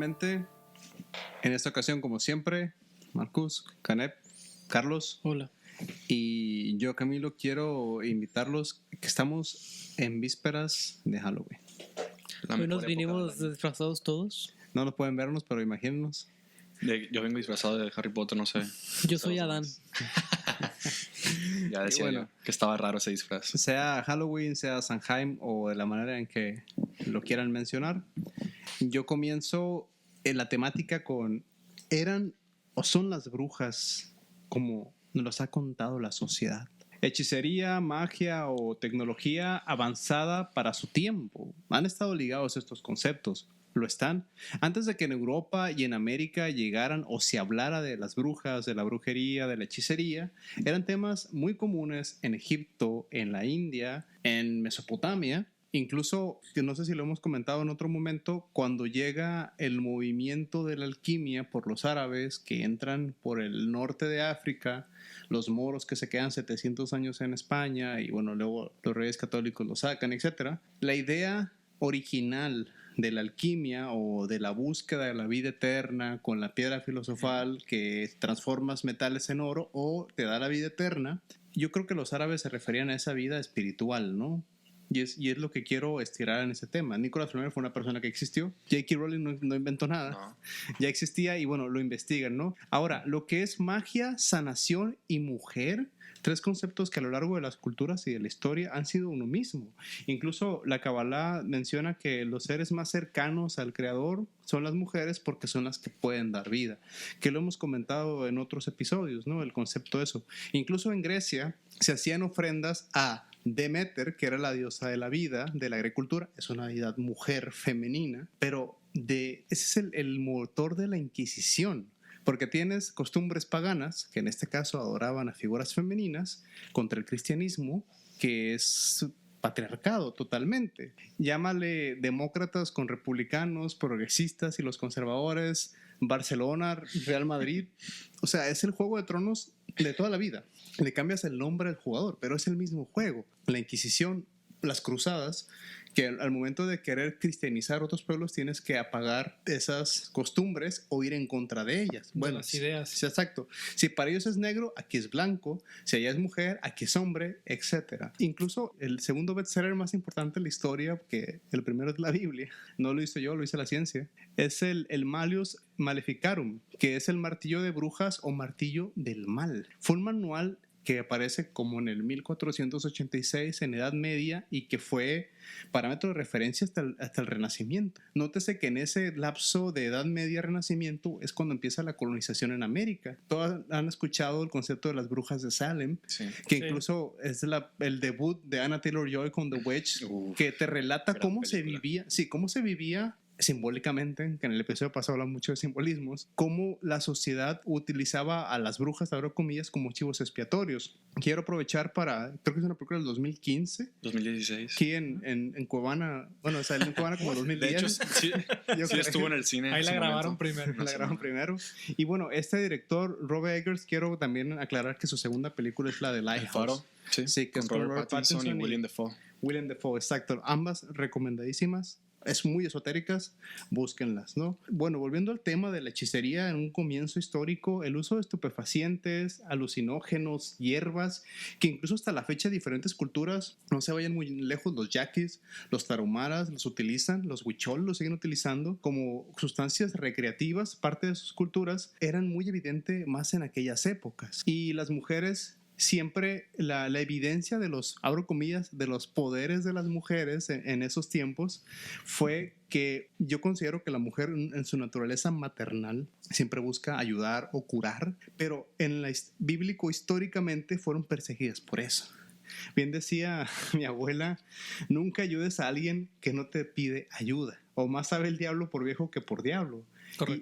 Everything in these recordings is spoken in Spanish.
nuevamente. En esta ocasión, como siempre, Marcus, Canep, Carlos. Hola. Y yo, Camilo, quiero invitarlos, que estamos en vísperas de Halloween. Hoy nos vinimos disfrazados todos. No lo pueden vernos, pero imagínennos. Yo vengo disfrazado de Harry Potter, no sé. Yo soy Adán. Ya decía bueno, yo que estaba raro ese disfraz. Sea Halloween, sea Samhain o de la manera en que lo quieran mencionar. Yo comienzo en la temática con ¿eran o son las brujas como nos los ha contado la sociedad? Hechicería, magia o tecnología avanzada para su tiempo. Han estado ligados estos conceptos. Lo están. Antes de que en Europa y en América llegaran o se hablara de las brujas, de la brujería, de la hechicería, eran temas muy comunes en Egipto, en la India, en Mesopotamia. Incluso, que no sé si lo hemos comentado en otro momento, cuando llega el movimiento de la alquimia por los árabes que entran por el norte de África, los moros que se quedan 700 años en España y bueno, luego los reyes católicos lo sacan, etc. La idea original de la alquimia o de la búsqueda de la vida eterna con la piedra filosofal que transformas metales en oro o te da la vida eterna, yo creo que los árabes se referían a esa vida espiritual, ¿no? Y es lo que quiero estirar en ese tema. Nicolás Flamel fue una persona que existió. J.K. Rowling no inventó nada. No. Ya existía y bueno, lo investigan, ¿no? Ahora, lo que es magia, sanación y mujer, tres conceptos que a lo largo de las culturas y de la historia han sido uno mismo. Incluso la Kabbalah menciona que los seres más cercanos al Creador son las mujeres porque son las que pueden dar vida. Que lo hemos comentado en otros episodios, ¿no? El concepto de eso. Incluso en Grecia se hacían ofrendas a Demeter, que era la diosa de la vida, de la agricultura, es una deidad mujer femenina, pero ese es el motor de la Inquisición, porque tienes costumbres paganas, que en este caso adoraban a figuras femeninas, contra el cristianismo, que es patriarcado totalmente. Llámale demócratas con republicanos, progresistas y los conservadores, Barcelona, Real Madrid. O sea, es el Juego de Tronos de toda la vida. Le cambias el nombre al jugador, pero es el mismo juego. La Inquisición, las cruzadas, que al momento de querer cristianizar otros pueblos tienes que apagar esas costumbres o ir en contra de ellas. Bueno, las ideas. Sí, exacto. Si para ellos es negro, aquí es blanco. Si allá es mujer, aquí es hombre, etc. Incluso el segundo bestseller más importante de la historia, que el primero es la Biblia, no lo hice yo, lo hice la ciencia, es el Malleus Maleficarum, que es el martillo de brujas o martillo del mal. Fue un manual que aparece como en el 1486 en Edad Media y que fue parámetro de referencia hasta el Renacimiento. Nótese que en ese lapso de Edad Media Renacimiento es cuando empieza la colonización en América. Todos han escuchado el concepto de las brujas de Salem, Sí. que incluso es el debut de Anna Taylor-Joy con The Witch, que te relata cómo se vivía simbólicamente, que en el episodio pasado habla mucho de simbolismos, cómo la sociedad utilizaba a las brujas, abro comillas, como chivos expiatorios. Quiero aprovechar creo que es una película del 2015. 2016. Aquí en Cuevana, bueno, salió en Cuevana como 2010. De hecho, sí estuvo en el cine. Ahí la grabaron primero. primero. Y bueno, este director, Robert Eggers, quiero también aclarar que su segunda película es la de Lighthouse. El Faro. Sí, que con es Robert Pattinson y William Dafoe. William Dafoe, exacto. Ambas recomendadísimas. Es muy esotéricas, búsquenlas, ¿no? Bueno, volviendo al tema de la hechicería en un comienzo histórico, el uso de estupefacientes, alucinógenos, hierbas, que incluso hasta la fecha diferentes culturas, no se vayan muy lejos, los yaquis, los tarahumaras los utilizan, los huichol los siguen utilizando como sustancias recreativas, parte de sus culturas, eran muy evidente más en aquellas épocas. Y las mujeres siempre la evidencia de los, abro comillas, de los poderes de las mujeres en esos tiempos fue que yo considero que la mujer en su naturaleza maternal siempre busca ayudar o curar, pero en la bíblico históricamente fueron perseguidas por eso. Bien decía mi abuela, nunca ayudes a alguien que no te pide ayuda, o más sabe el diablo por viejo que por diablo.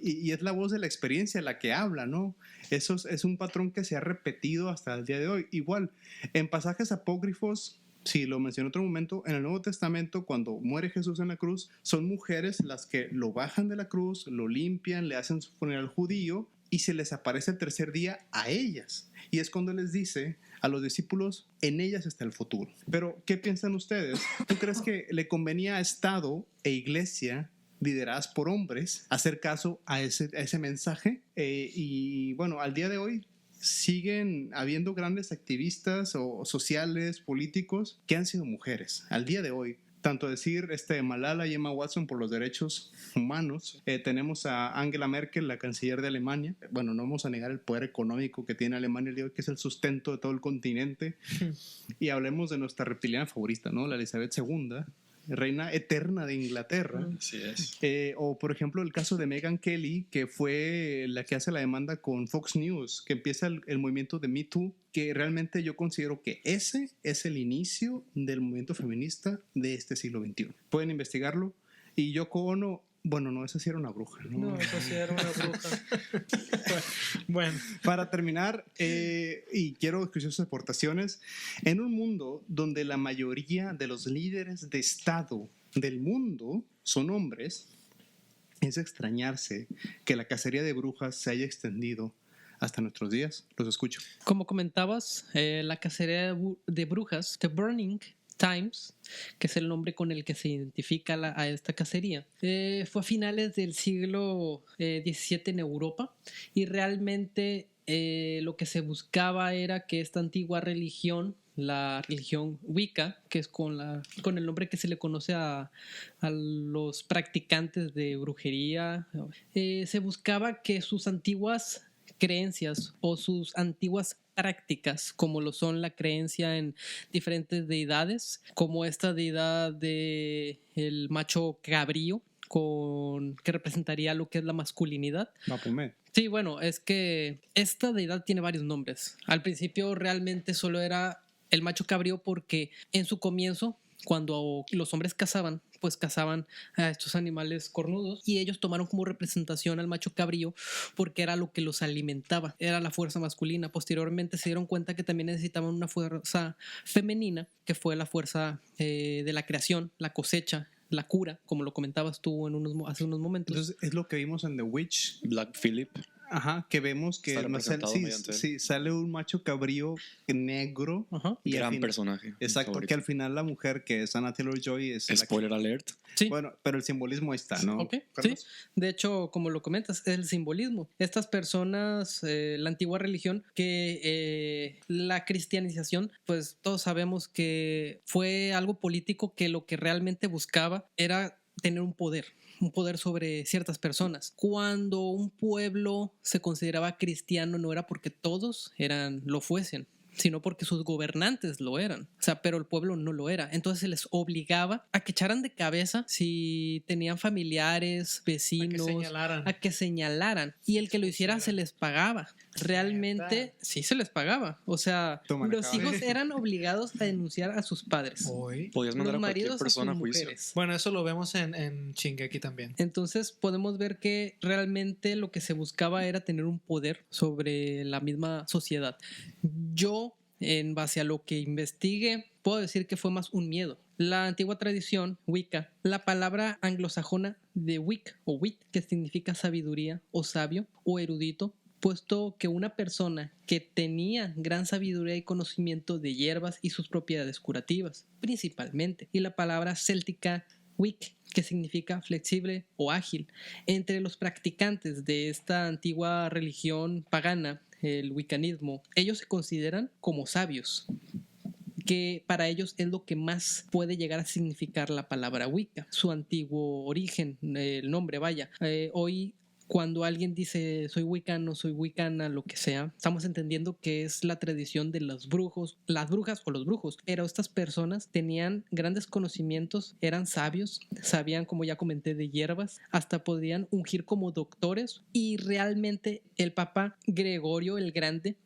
Y es la voz de la experiencia la que habla, ¿no? Eso es un patrón que se ha repetido hasta el día de hoy. Igual, en pasajes apócrifos, sí, lo mencioné en otro momento, en el Nuevo Testamento, cuando muere Jesús en la cruz, son mujeres las que lo bajan de la cruz, lo limpian, le hacen su funeral judío y se les aparece el tercer día a ellas. Y es cuando les dice a los discípulos, en ellas está el futuro. Pero, ¿qué piensan ustedes? ¿Tú crees que le convenía a Estado e Iglesia lideradas por hombres, hacer caso a ese mensaje. Y bueno, al día de hoy siguen habiendo grandes activistas o sociales, políticos, que han sido mujeres. Al día de hoy, tanto decir Malala y Emma Watson por los derechos humanos, tenemos a Angela Merkel, la canciller de Alemania. Bueno, no vamos a negar el poder económico que tiene Alemania el día de hoy, que es el sustento de todo el continente. Y hablemos de nuestra reptiliana favorita, ¿no? La Elizabeth II, reina eterna de Inglaterra. Así es. O por ejemplo el caso de Megyn Kelly, que fue la que hace la demanda con Fox News, que empieza el movimiento de Me Too, que realmente yo considero que ese es el inicio del movimiento feminista de este siglo XXI. Pueden investigarlo. Y Yoko Ono, bueno, no, esa sí era una bruja, ¿no? No, esa sí era una bruja. Bueno, para terminar, y quiero escuchar sus aportaciones, en un mundo donde la mayoría de los líderes de Estado del mundo son hombres, es extrañarse que la cacería de brujas se haya extendido hasta nuestros días. Los escucho. Como comentabas, la cacería de brujas, The Burning Times, que es el nombre con el que se identifica a esta cacería, fue a finales del siglo XVII en Europa, y realmente lo que se buscaba era que esta antigua religión, la religión Wicca, que es con el nombre que se le conoce a los practicantes de brujería, se buscaba que sus antiguas creencias o sus antiguas prácticas, como lo son la creencia en diferentes deidades, como esta deidad de el macho cabrío, que representaría lo que es la masculinidad. Baphomet. Sí, bueno, es que esta deidad tiene varios nombres. Al principio realmente solo era el macho cabrío porque en su comienzo, cuando los hombres cazaban, pues cazaban a estos animales cornudos, y ellos tomaron como representación al macho cabrío porque era lo que los alimentaba, era la fuerza masculina. Posteriormente se dieron cuenta que también necesitaban una fuerza femenina, que fue la fuerza de la creación, la cosecha, la cura, como lo comentabas tú hace unos momentos. Entonces es lo que vimos en The Witch. Black Phillip. Ajá, que vemos que sale un macho cabrío negro. Ajá. Y gran personaje. Exacto, favorito. Que al final la mujer, que es Anya Taylor-Joy, es spoiler alert. Sí. Bueno, pero el simbolismo está, ¿no? Okay. Sí, de hecho, como lo comentas, es el simbolismo. Estas personas, la antigua religión, que la cristianización, pues todos sabemos que fue algo político, que lo que realmente buscaba era tener un poder sobre ciertas personas. Cuando un pueblo se consideraba cristiano, no era porque todos lo fuesen, sino porque sus gobernantes lo eran. O sea, pero el pueblo no lo era. Entonces se les obligaba a que echaran de cabeza si tenían familiares, vecinos, a que señalaran. Y el que lo hiciera se les pagaba. Realmente sí se les pagaba. O sea, los hijos eran obligados a denunciar a sus padres. Podías mandar a cualquier persona a juicio. Bueno, eso lo vemos en Shingeki también. Entonces podemos ver que realmente lo que se buscaba era tener un poder sobre la misma sociedad. Yo, en base a lo que investigué, puedo decir que fue más un miedo. La antigua tradición Wicca, la palabra anglosajona de wick o wit, que significa sabiduría o sabio o erudito, puesto que una persona que tenía gran sabiduría y conocimiento de hierbas y sus propiedades curativas, principalmente, y la palabra céltica wick, que significa flexible o ágil. Entre los practicantes de esta antigua religión pagana, el wiccanismo, ellos se consideran como sabios, que para ellos es lo que más puede llegar a significar la palabra Wicca, su antiguo origen, el nombre, vaya. Hoy, cuando alguien dice soy wicano, soy wicana, lo que sea, estamos entendiendo que es la tradición de los brujos, las brujas o los brujos. Pero estas personas tenían grandes conocimientos, eran sabios, sabían, como ya comenté, de hierbas, hasta podían ungir como doctores, y realmente el Papa Gregorio el Grande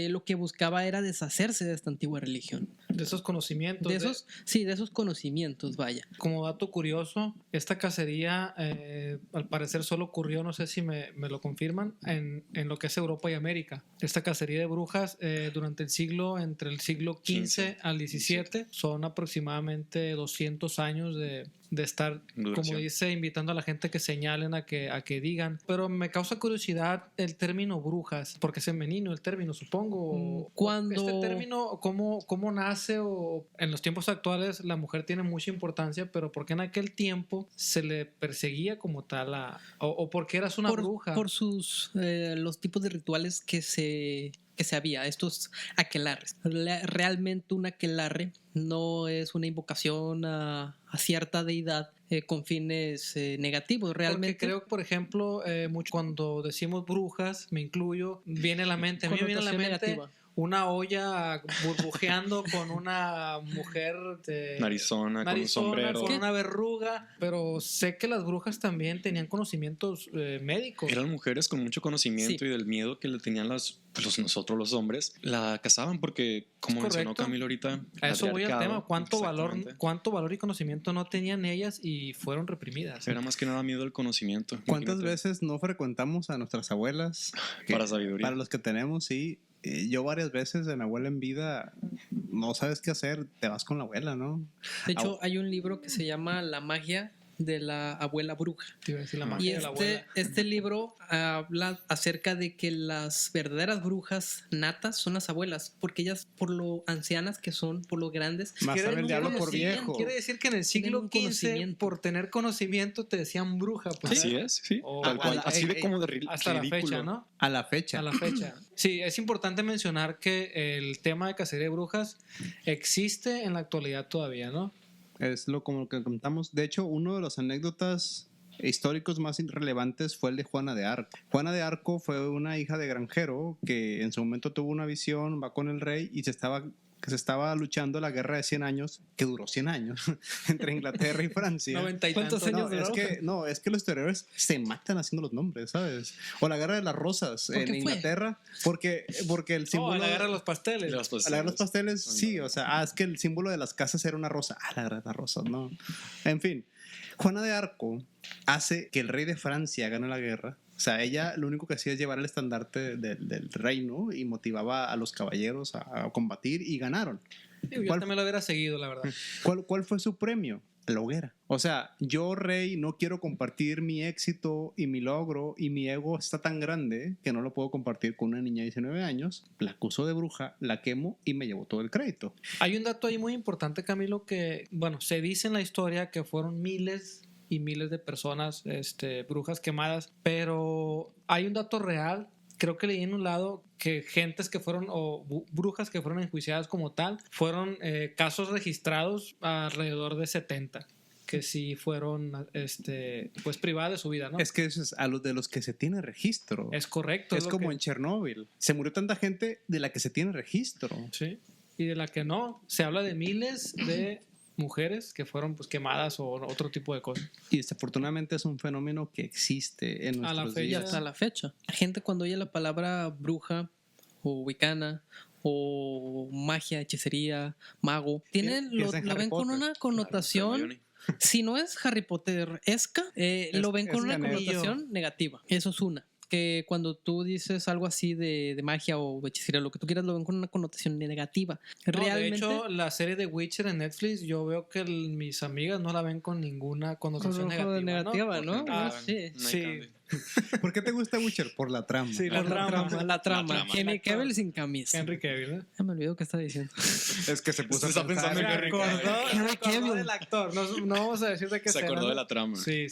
lo que buscaba era deshacerse de esta antigua religión. De esos conocimientos. De esos conocimientos, vaya. Como dato curioso, esta cacería al parecer solo ocurrió, no sé si me lo confirman, en lo que es Europa y América. Esta cacería de brujas durante entre el siglo XV al XVII, son aproximadamente 200 años de estar, como dice, invitando a la gente que señalen, a que digan. Pero me causa curiosidad el término brujas, porque es femenino el término, supongo. Cuando este término, ¿cómo nace nace o en los tiempos actuales la mujer tiene mucha importancia, pero por qué en aquel tiempo se le perseguía como tal o por qué eras una bruja? Por los tipos de rituales que se había, estos aquelarres. Realmente un aquelarre no es una invocación a cierta deidad con fines negativos. Realmente. Porque creo que, por ejemplo, cuando decimos brujas, me incluyo, viene a la mente, negativa. Una olla burbujeando con una mujer narizona, con un sombrero, con una verruga, pero sé que las brujas también tenían conocimientos médicos. Eran mujeres con mucho conocimiento, sí. Y del miedo que le tenían nosotros los hombres, la cazaban porque, como mencionó Camilo ahorita, a eso voy al tema. ¿Cuánto valor y conocimiento no tenían ellas y fueron reprimidas? Era más que nada miedo al conocimiento. ¿Cuántas veces no frecuentamos a nuestras abuelas? Para sabiduría. Para los que tenemos, sí. Yo varias veces de mi abuela en vida, no sabes qué hacer, te vas con la abuela, ¿no? De hecho, hay un libro que se llama La magia de la abuela bruja. Y este libro habla acerca de que las verdaderas brujas natas son las abuelas, porque ellas, por lo ancianas que son, por lo grandes, más sabe el diablo por viejo. Quiere decir que en el siglo XV, por tener conocimiento, te decían bruja. Pues, así es, sí. Tal cual, así de como de hasta ridículo. La fecha, ¿no? A la fecha. Sí, es importante mencionar que el tema de cacería de brujas existe en la actualidad todavía, ¿no? Es como que contamos. De hecho, uno de las anécdotas históricos más relevantes fue el de Juana de Arco. Juana de Arco fue una hija de granjero que en su momento tuvo una visión, va con el rey y se estaba luchando la guerra de 100 años, que duró 100 años, entre Inglaterra y Francia. 90 y tantos años duró. Es que los historiadores se matan haciendo los nombres, ¿sabes? O la guerra de las rosas en Inglaterra, porque el símbolo... la guerra de los pasteles. La guerra de los pasteles, sí, o sea, es que el símbolo de las casas era una rosa. La guerra de las rosas, no. En fin, Juana de Arco hace que el rey de Francia gane la guerra. O sea, ella lo único que hacía es llevar el estandarte del reino y motivaba a los caballeros a combatir y ganaron. Yo también lo hubiera seguido, la verdad. ¿Cuál fue su premio? La hoguera. O sea, yo, rey, no quiero compartir mi éxito y mi logro y mi ego está tan grande que no lo puedo compartir con una niña de 19 años. La acuso de bruja, la quemo y me llevo todo el crédito. Hay un dato ahí muy importante, Camilo, que, bueno, se dice en la historia que fueron miles y miles de personas, brujas quemadas, pero hay un dato real. Creo que leí en un lado que gentes que fueron, o brujas que fueron enjuiciadas como tal, fueron casos registrados alrededor de 70, que sí fueron pues privadas de su vida, ¿no? Es que eso es a los de los que se tiene registro. Es correcto. Es como en Chernóbil. Se murió tanta gente de la que se tiene registro. Sí, y de la que no. Se habla de miles de mujeres que fueron pues quemadas o otro tipo de cosas. Y desafortunadamente es un fenómeno que existe en nuestros días. Hasta la fecha. La gente cuando oye la palabra bruja o wicana o magia, hechicería, mago, lo ven con una connotación, si no es Harry Potter-esca, lo ven con una connotación negativa. Eso es una. Que cuando tú dices algo así de magia o hechicería, lo que tú quieras, lo ven con una connotación negativa. Realmente, de hecho, la serie de Witcher en Netflix, yo veo que mis amigas no la ven con ninguna connotación negativa, ¿no? Sí. ¿Por qué te gusta Witcher? Por la trama. Sí, la trama. Henry Cavill sin camisa. Henry Cavill, ¿eh? Ya me olvidó qué estaba diciendo. Es que se puso a pensar en Henry Cavill. Del actor. No vamos a decir de qué se acordó de la trama. Sí.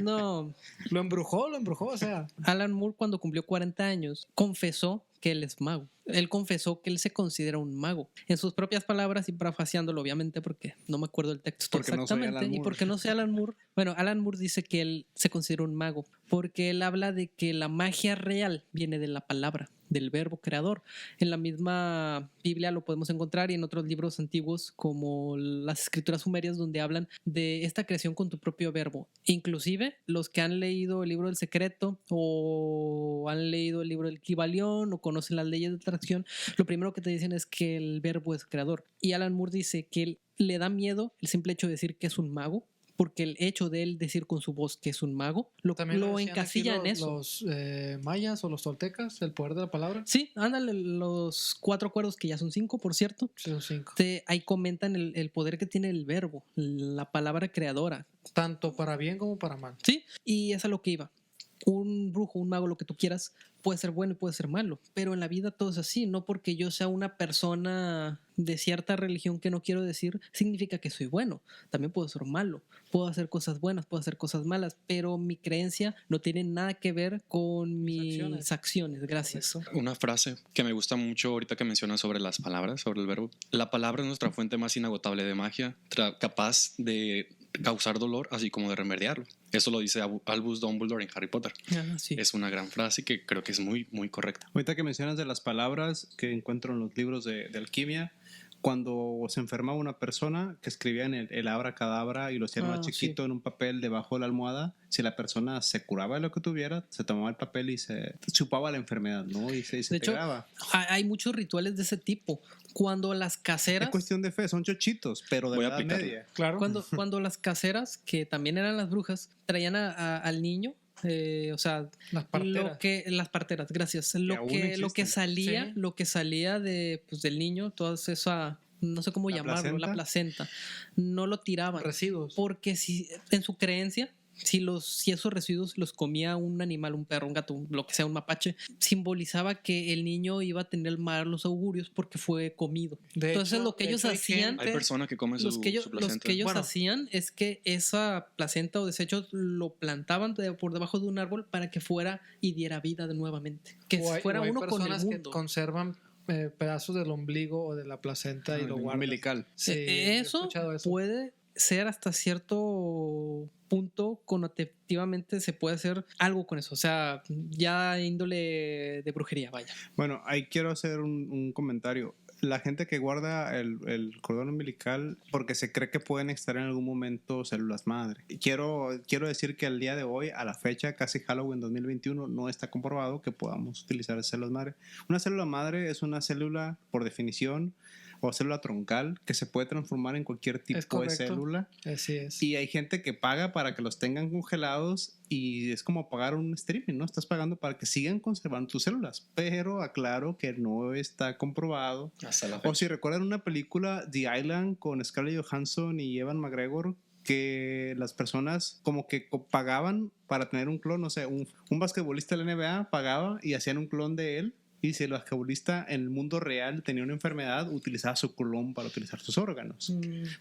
No. Lo embrujó, o sea. Alan Moore, cuando cumplió 40 años, confesó que él es mago. Él confesó que él se considera un mago. En sus propias palabras y parafaseándolo, obviamente, porque no me acuerdo el texto exactamente. Y porque no sé Alan Moore. Bueno, Alan Moore dice que él se considera un mago porque él habla de que la magia real viene de la palabra, del verbo creador. En la misma Biblia lo podemos encontrar y en otros libros antiguos como las escrituras sumerias donde hablan de esta creación con tu propio verbo. Inclusive los que han leído el libro del secreto o han leído el libro del Kybalión o conocen las leyes de atracción, lo primero que te dicen es que el verbo es creador. Y Alan Moore dice que él le da miedo el simple hecho de decir que es un mago, porque el hecho de él decir con su voz que es un mago lo encasilla en eso. Los mayas o los toltecas, el poder de la palabra. Sí, ándale, los 4 acuerdos, que ya son 5, por cierto. Sí, son 5. Ahí comentan el poder que tiene el verbo, la palabra creadora. Tanto para bien como para mal. Sí, y es a lo que iba. un brujo, un mago, lo que tú quieras, puede ser bueno y puede ser malo, pero en la vida todo es así. No porque yo sea una persona de cierta religión que no quiero decir, significa que soy bueno. También puedo ser malo, puedo hacer cosas buenas, puedo hacer cosas malas, pero mi creencia no tiene nada que ver con mis acciones. Gracias. Correcto. Una frase que me gusta mucho ahorita que mencionas sobre las palabras, sobre el verbo. La palabra es nuestra fuente más inagotable de magia, capaz de causar dolor, así como de remediarlo. Eso lo dice Albus Dumbledore en Harry Potter. Sí. Es una gran frase que creo que es muy, muy correcta. Ahorita que mencionas de las palabras que encuentro en los libros de alquimia, cuando se enfermaba una persona, que escribían el abracadabra y lo hacían más chiquito en un papel debajo de la almohada, si la persona se curaba de lo que tuviera, se tomaba el papel y se chupaba la enfermedad, ¿no? Y se de pegaba. Hecho, hay muchos rituales de ese tipo. Cuando las caseras... Es cuestión de fe, son chochitos, pero de edad media. Claro. Cuando las caseras, que también eran las brujas, traían al niño, o sea, las parteras. Las parteras, gracias. Lo que salía de, pues, del niño, toda esa, no sé cómo llamarlo, la placenta, no lo tiraban. Residuos. Porque si en su creencia, si esos residuos los comía un animal, un perro, un gato, lo que sea, un mapache, simbolizaba que el niño iba a tener malos augurios porque fue comimido. Entonces lo que ellos hacían... Hay personas que comen su placenta. Lo que ellos hacían es que esa placenta o desechos lo plantaban por debajo de un árbol para que fuera y diera vida nuevamente. Que fuera uno con el mundo. Que conservan pedazos del ombligo o de la placenta y lo guardan. Umbilical. Sí, eso puede ser hasta cierto punto connotativamente se puede hacer algo con eso, o sea, ya índole de brujería, vaya. Bueno, ahí quiero hacer un comentario. La gente que guarda el cordón umbilical porque se cree que pueden extraer en algún momento células madre. Quiero decir que al día de hoy, a la fecha, casi Halloween 2021, no está comprobado que podamos utilizar células madre. Una célula madre es una célula, por definición, o célula troncal, que se puede transformar en cualquier tipo de célula. Así es. Y hay gente que paga para que los tengan congelados y es como pagar un streaming, ¿no? Estás pagando para que sigan conservando tus células, pero aclaro que no está comprobado. Hasta la fecha. O si recuerdan una película, The Island, con Scarlett Johansson y Ewan McGregor, que las personas como que pagaban para tener un clon, o sea, un basquetbolista de la NBA pagaba y hacían un clon de él. Y si el basquetbolista en el mundo real tenía una enfermedad, utilizaba su clon para utilizar sus órganos.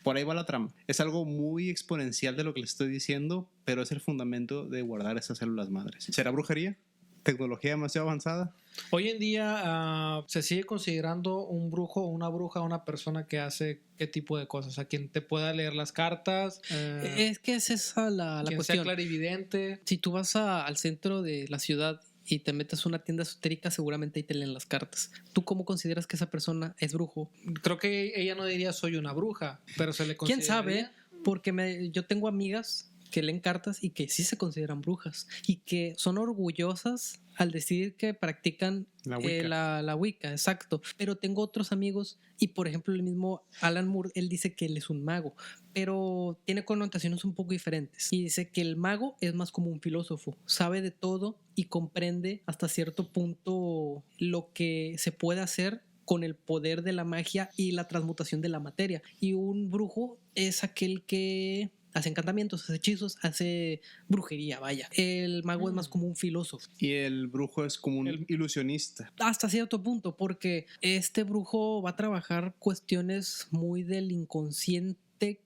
Por ahí va la trama. Es algo muy exponencial de lo que les estoy diciendo, pero es el fundamento de guardar esas células madres. ¿Será brujería? ¿Tecnología demasiado avanzada? Hoy en día se sigue considerando un brujo o una bruja una persona que hace qué tipo de cosas, a quien te pueda leer las cartas. Es que es esa la quien cuestión. sea clarividente. Si tú vas al centro de la ciudad y te metes a una tienda esotérica, seguramente ahí te leen las cartas. ¿Tú cómo consideras que esa persona es brujo? Creo que ella no diría soy una bruja, pero se le considera. ¿Quién sabe? Porque yo tengo amigas que leen cartas y que sí se consideran brujas y que son orgullosas al decir que practican la Wicca, exacto. Pero tengo otros amigos y, por ejemplo, el mismo Alan Moore, él dice que él es un mago, pero tiene connotaciones un poco diferentes. Y dice que el mago es más como un filósofo, sabe de todo y comprende hasta cierto punto lo que se puede hacer con el poder de la magia y la transmutación de la materia. Y un brujo es aquel que hace encantamientos, hace hechizos, hace brujería, vaya. El mago es más como un filósofo. Y el brujo es como un ilusionista. Hasta cierto punto, porque este brujo va a trabajar cuestiones muy del inconsciente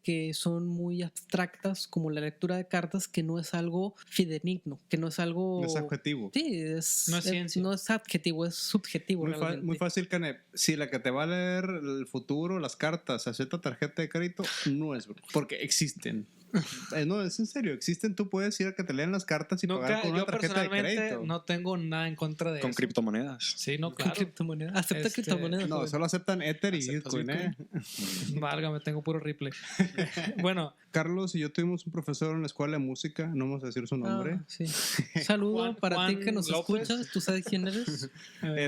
que son muy abstractas, como la lectura de cartas, que no es algo fidedigno, que no es algo... No es adjetivo. Sí, no es ciencia. No es adjetivo, es subjetivo. Muy fácil, Canep. Si la que te va a leer el futuro, las cartas, acepta tarjeta de crédito, no es brujo, porque existen. No, es en serio, existen. Tú puedes ir a que te lean las cartas y pagar con una tarjeta de crédito. No tengo nada en contra de con eso. criptomonedas. Sí, no, claro. Con criptomonedas. Acepta criptomonedas. No, solo aceptan Ether y Bitcoin. Válgame, tengo puro Ripple. Bueno, Carlos y yo tuvimos un profesor en la escuela de música, no vamos a decir su nombre. Sí. Saludo para Juan ti que nos López. escuchas. ¿Tú sabes quién eres?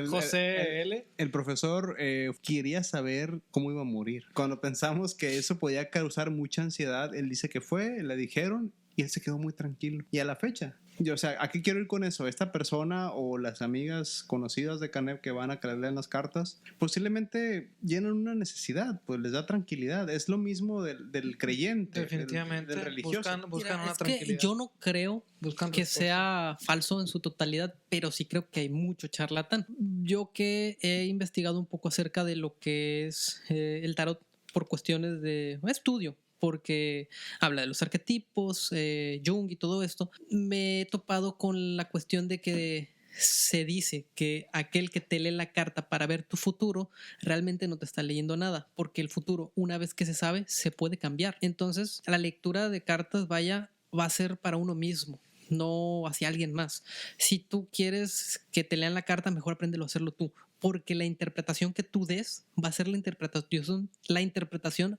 José L. El profesor quería saber cómo iba a morir. Cuando pensamos que eso podía causar mucha ansiedad, él dice que fue, le dijeron y él se quedó muy tranquilo. Y a la fecha, Yo, o sea, ¿a qué quiero ir con eso? Esta persona o las amigas conocidas de Canev que van a que les lean las cartas, posiblemente llenan una necesidad, pues les da tranquilidad. Es lo mismo del creyente, Definitivamente. del religioso. Buscan Mira, una es que tranquilidad. yo no creo Buscan que respuestas. sea falso en su totalidad, pero sí creo que hay mucho charlatán. Yo que he investigado un poco acerca de lo que es el tarot por cuestiones de estudio, porque habla de los arquetipos, Jung y todo esto, me he topado con la cuestión de que se dice que aquel que te lee la carta para ver tu futuro realmente no te está leyendo nada, porque el futuro, una vez que se sabe, se puede cambiar. Entonces, la lectura de cartas, vaya, va a ser para uno mismo, no hacia alguien más. Si tú quieres que te lean la carta, mejor apréndelo a hacerlo tú, porque la interpretación que tú des va a ser la interpretación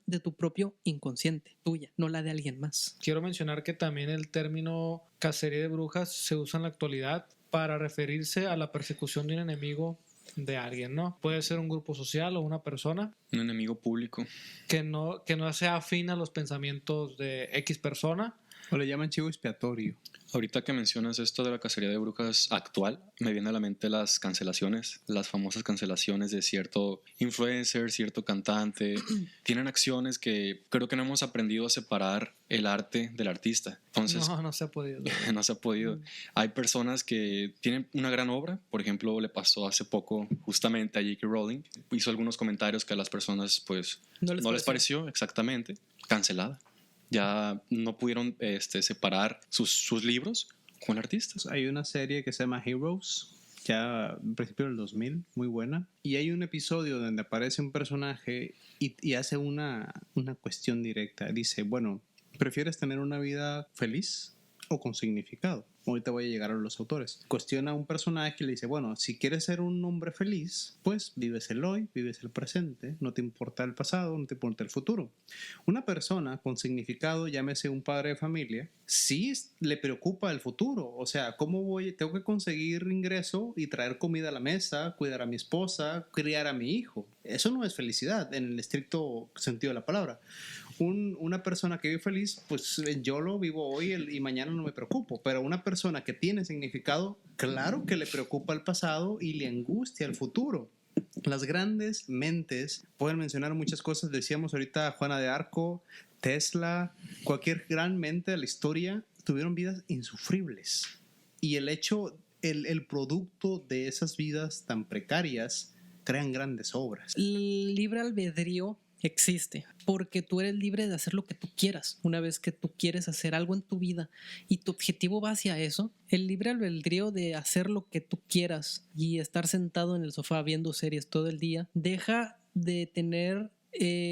de tu propio inconsciente, tuya, no la de alguien más. Quiero mencionar que también el término cacería de brujas se usa en la actualidad para referirse a la persecución de un enemigo de alguien, ¿no? Puede ser un grupo social o una persona Un enemigo público. que no sea afín a los pensamientos de X persona. O le llaman chivo expiatorio. Ahorita que mencionas esto de la cacería de brujas actual, me viene a la mente las cancelaciones, las famosas cancelaciones de cierto influencer, cierto cantante. Tienen acciones que creo que no hemos aprendido a separar el arte del artista. Entonces, No se ha podido. no se ha podido. Hay personas que tienen una gran obra, por ejemplo, le pasó hace poco justamente a J.K. Rowling, hizo algunos comentarios que a las personas pues no les pareció exactamente, cancelada. Ya no pudieron separar sus libros con artistas. Hay una serie que se llama Heroes, ya en principio del 2000, muy buena. Y hay un episodio donde aparece un personaje y hace una cuestión directa. Dice, bueno, ¿prefieres tener una vida feliz o con significado? Ahorita voy a llegar a los autores. Cuestiona a un personaje y le dice, bueno, si quieres ser un hombre feliz, pues vives el hoy, vives el presente, no te importa el pasado, no te importa el futuro. Una persona con significado, llámese un padre de familia, sí le preocupa el futuro. O sea, ¿cómo voy? Tengo que conseguir ingreso y traer comida a la mesa, cuidar a mi esposa, criar a mi hijo. Eso no es felicidad en el estricto sentido de la palabra. Una persona que vive feliz, pues yo lo vivo hoy y mañana no me preocupo, pero una persona que tiene significado, claro que le preocupa el pasado y le angustia el futuro. Las grandes mentes pueden mencionar muchas cosas, decíamos ahorita Juana de Arco, Tesla, cualquier gran mente de la historia tuvieron vidas insufribles y el producto de esas vidas tan precarias crean grandes obras. El libre albedrío existe porque tú eres libre de hacer lo que tú quieras. Una vez que tú quieres hacer algo en tu vida y tu objetivo va hacia eso, el libre albedrío de hacer lo que tú quieras y estar sentado en el sofá viendo series todo el día deja de tener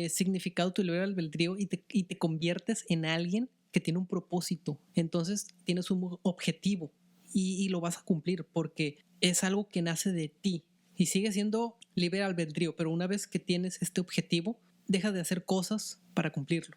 significado tu libre albedrío y te conviertes en alguien que tiene un propósito. Entonces tienes un objetivo y lo vas a cumplir porque es algo que nace de ti y sigue siendo libre albedrío, pero una vez que tienes este objetivo, deja de hacer cosas para cumplirlo.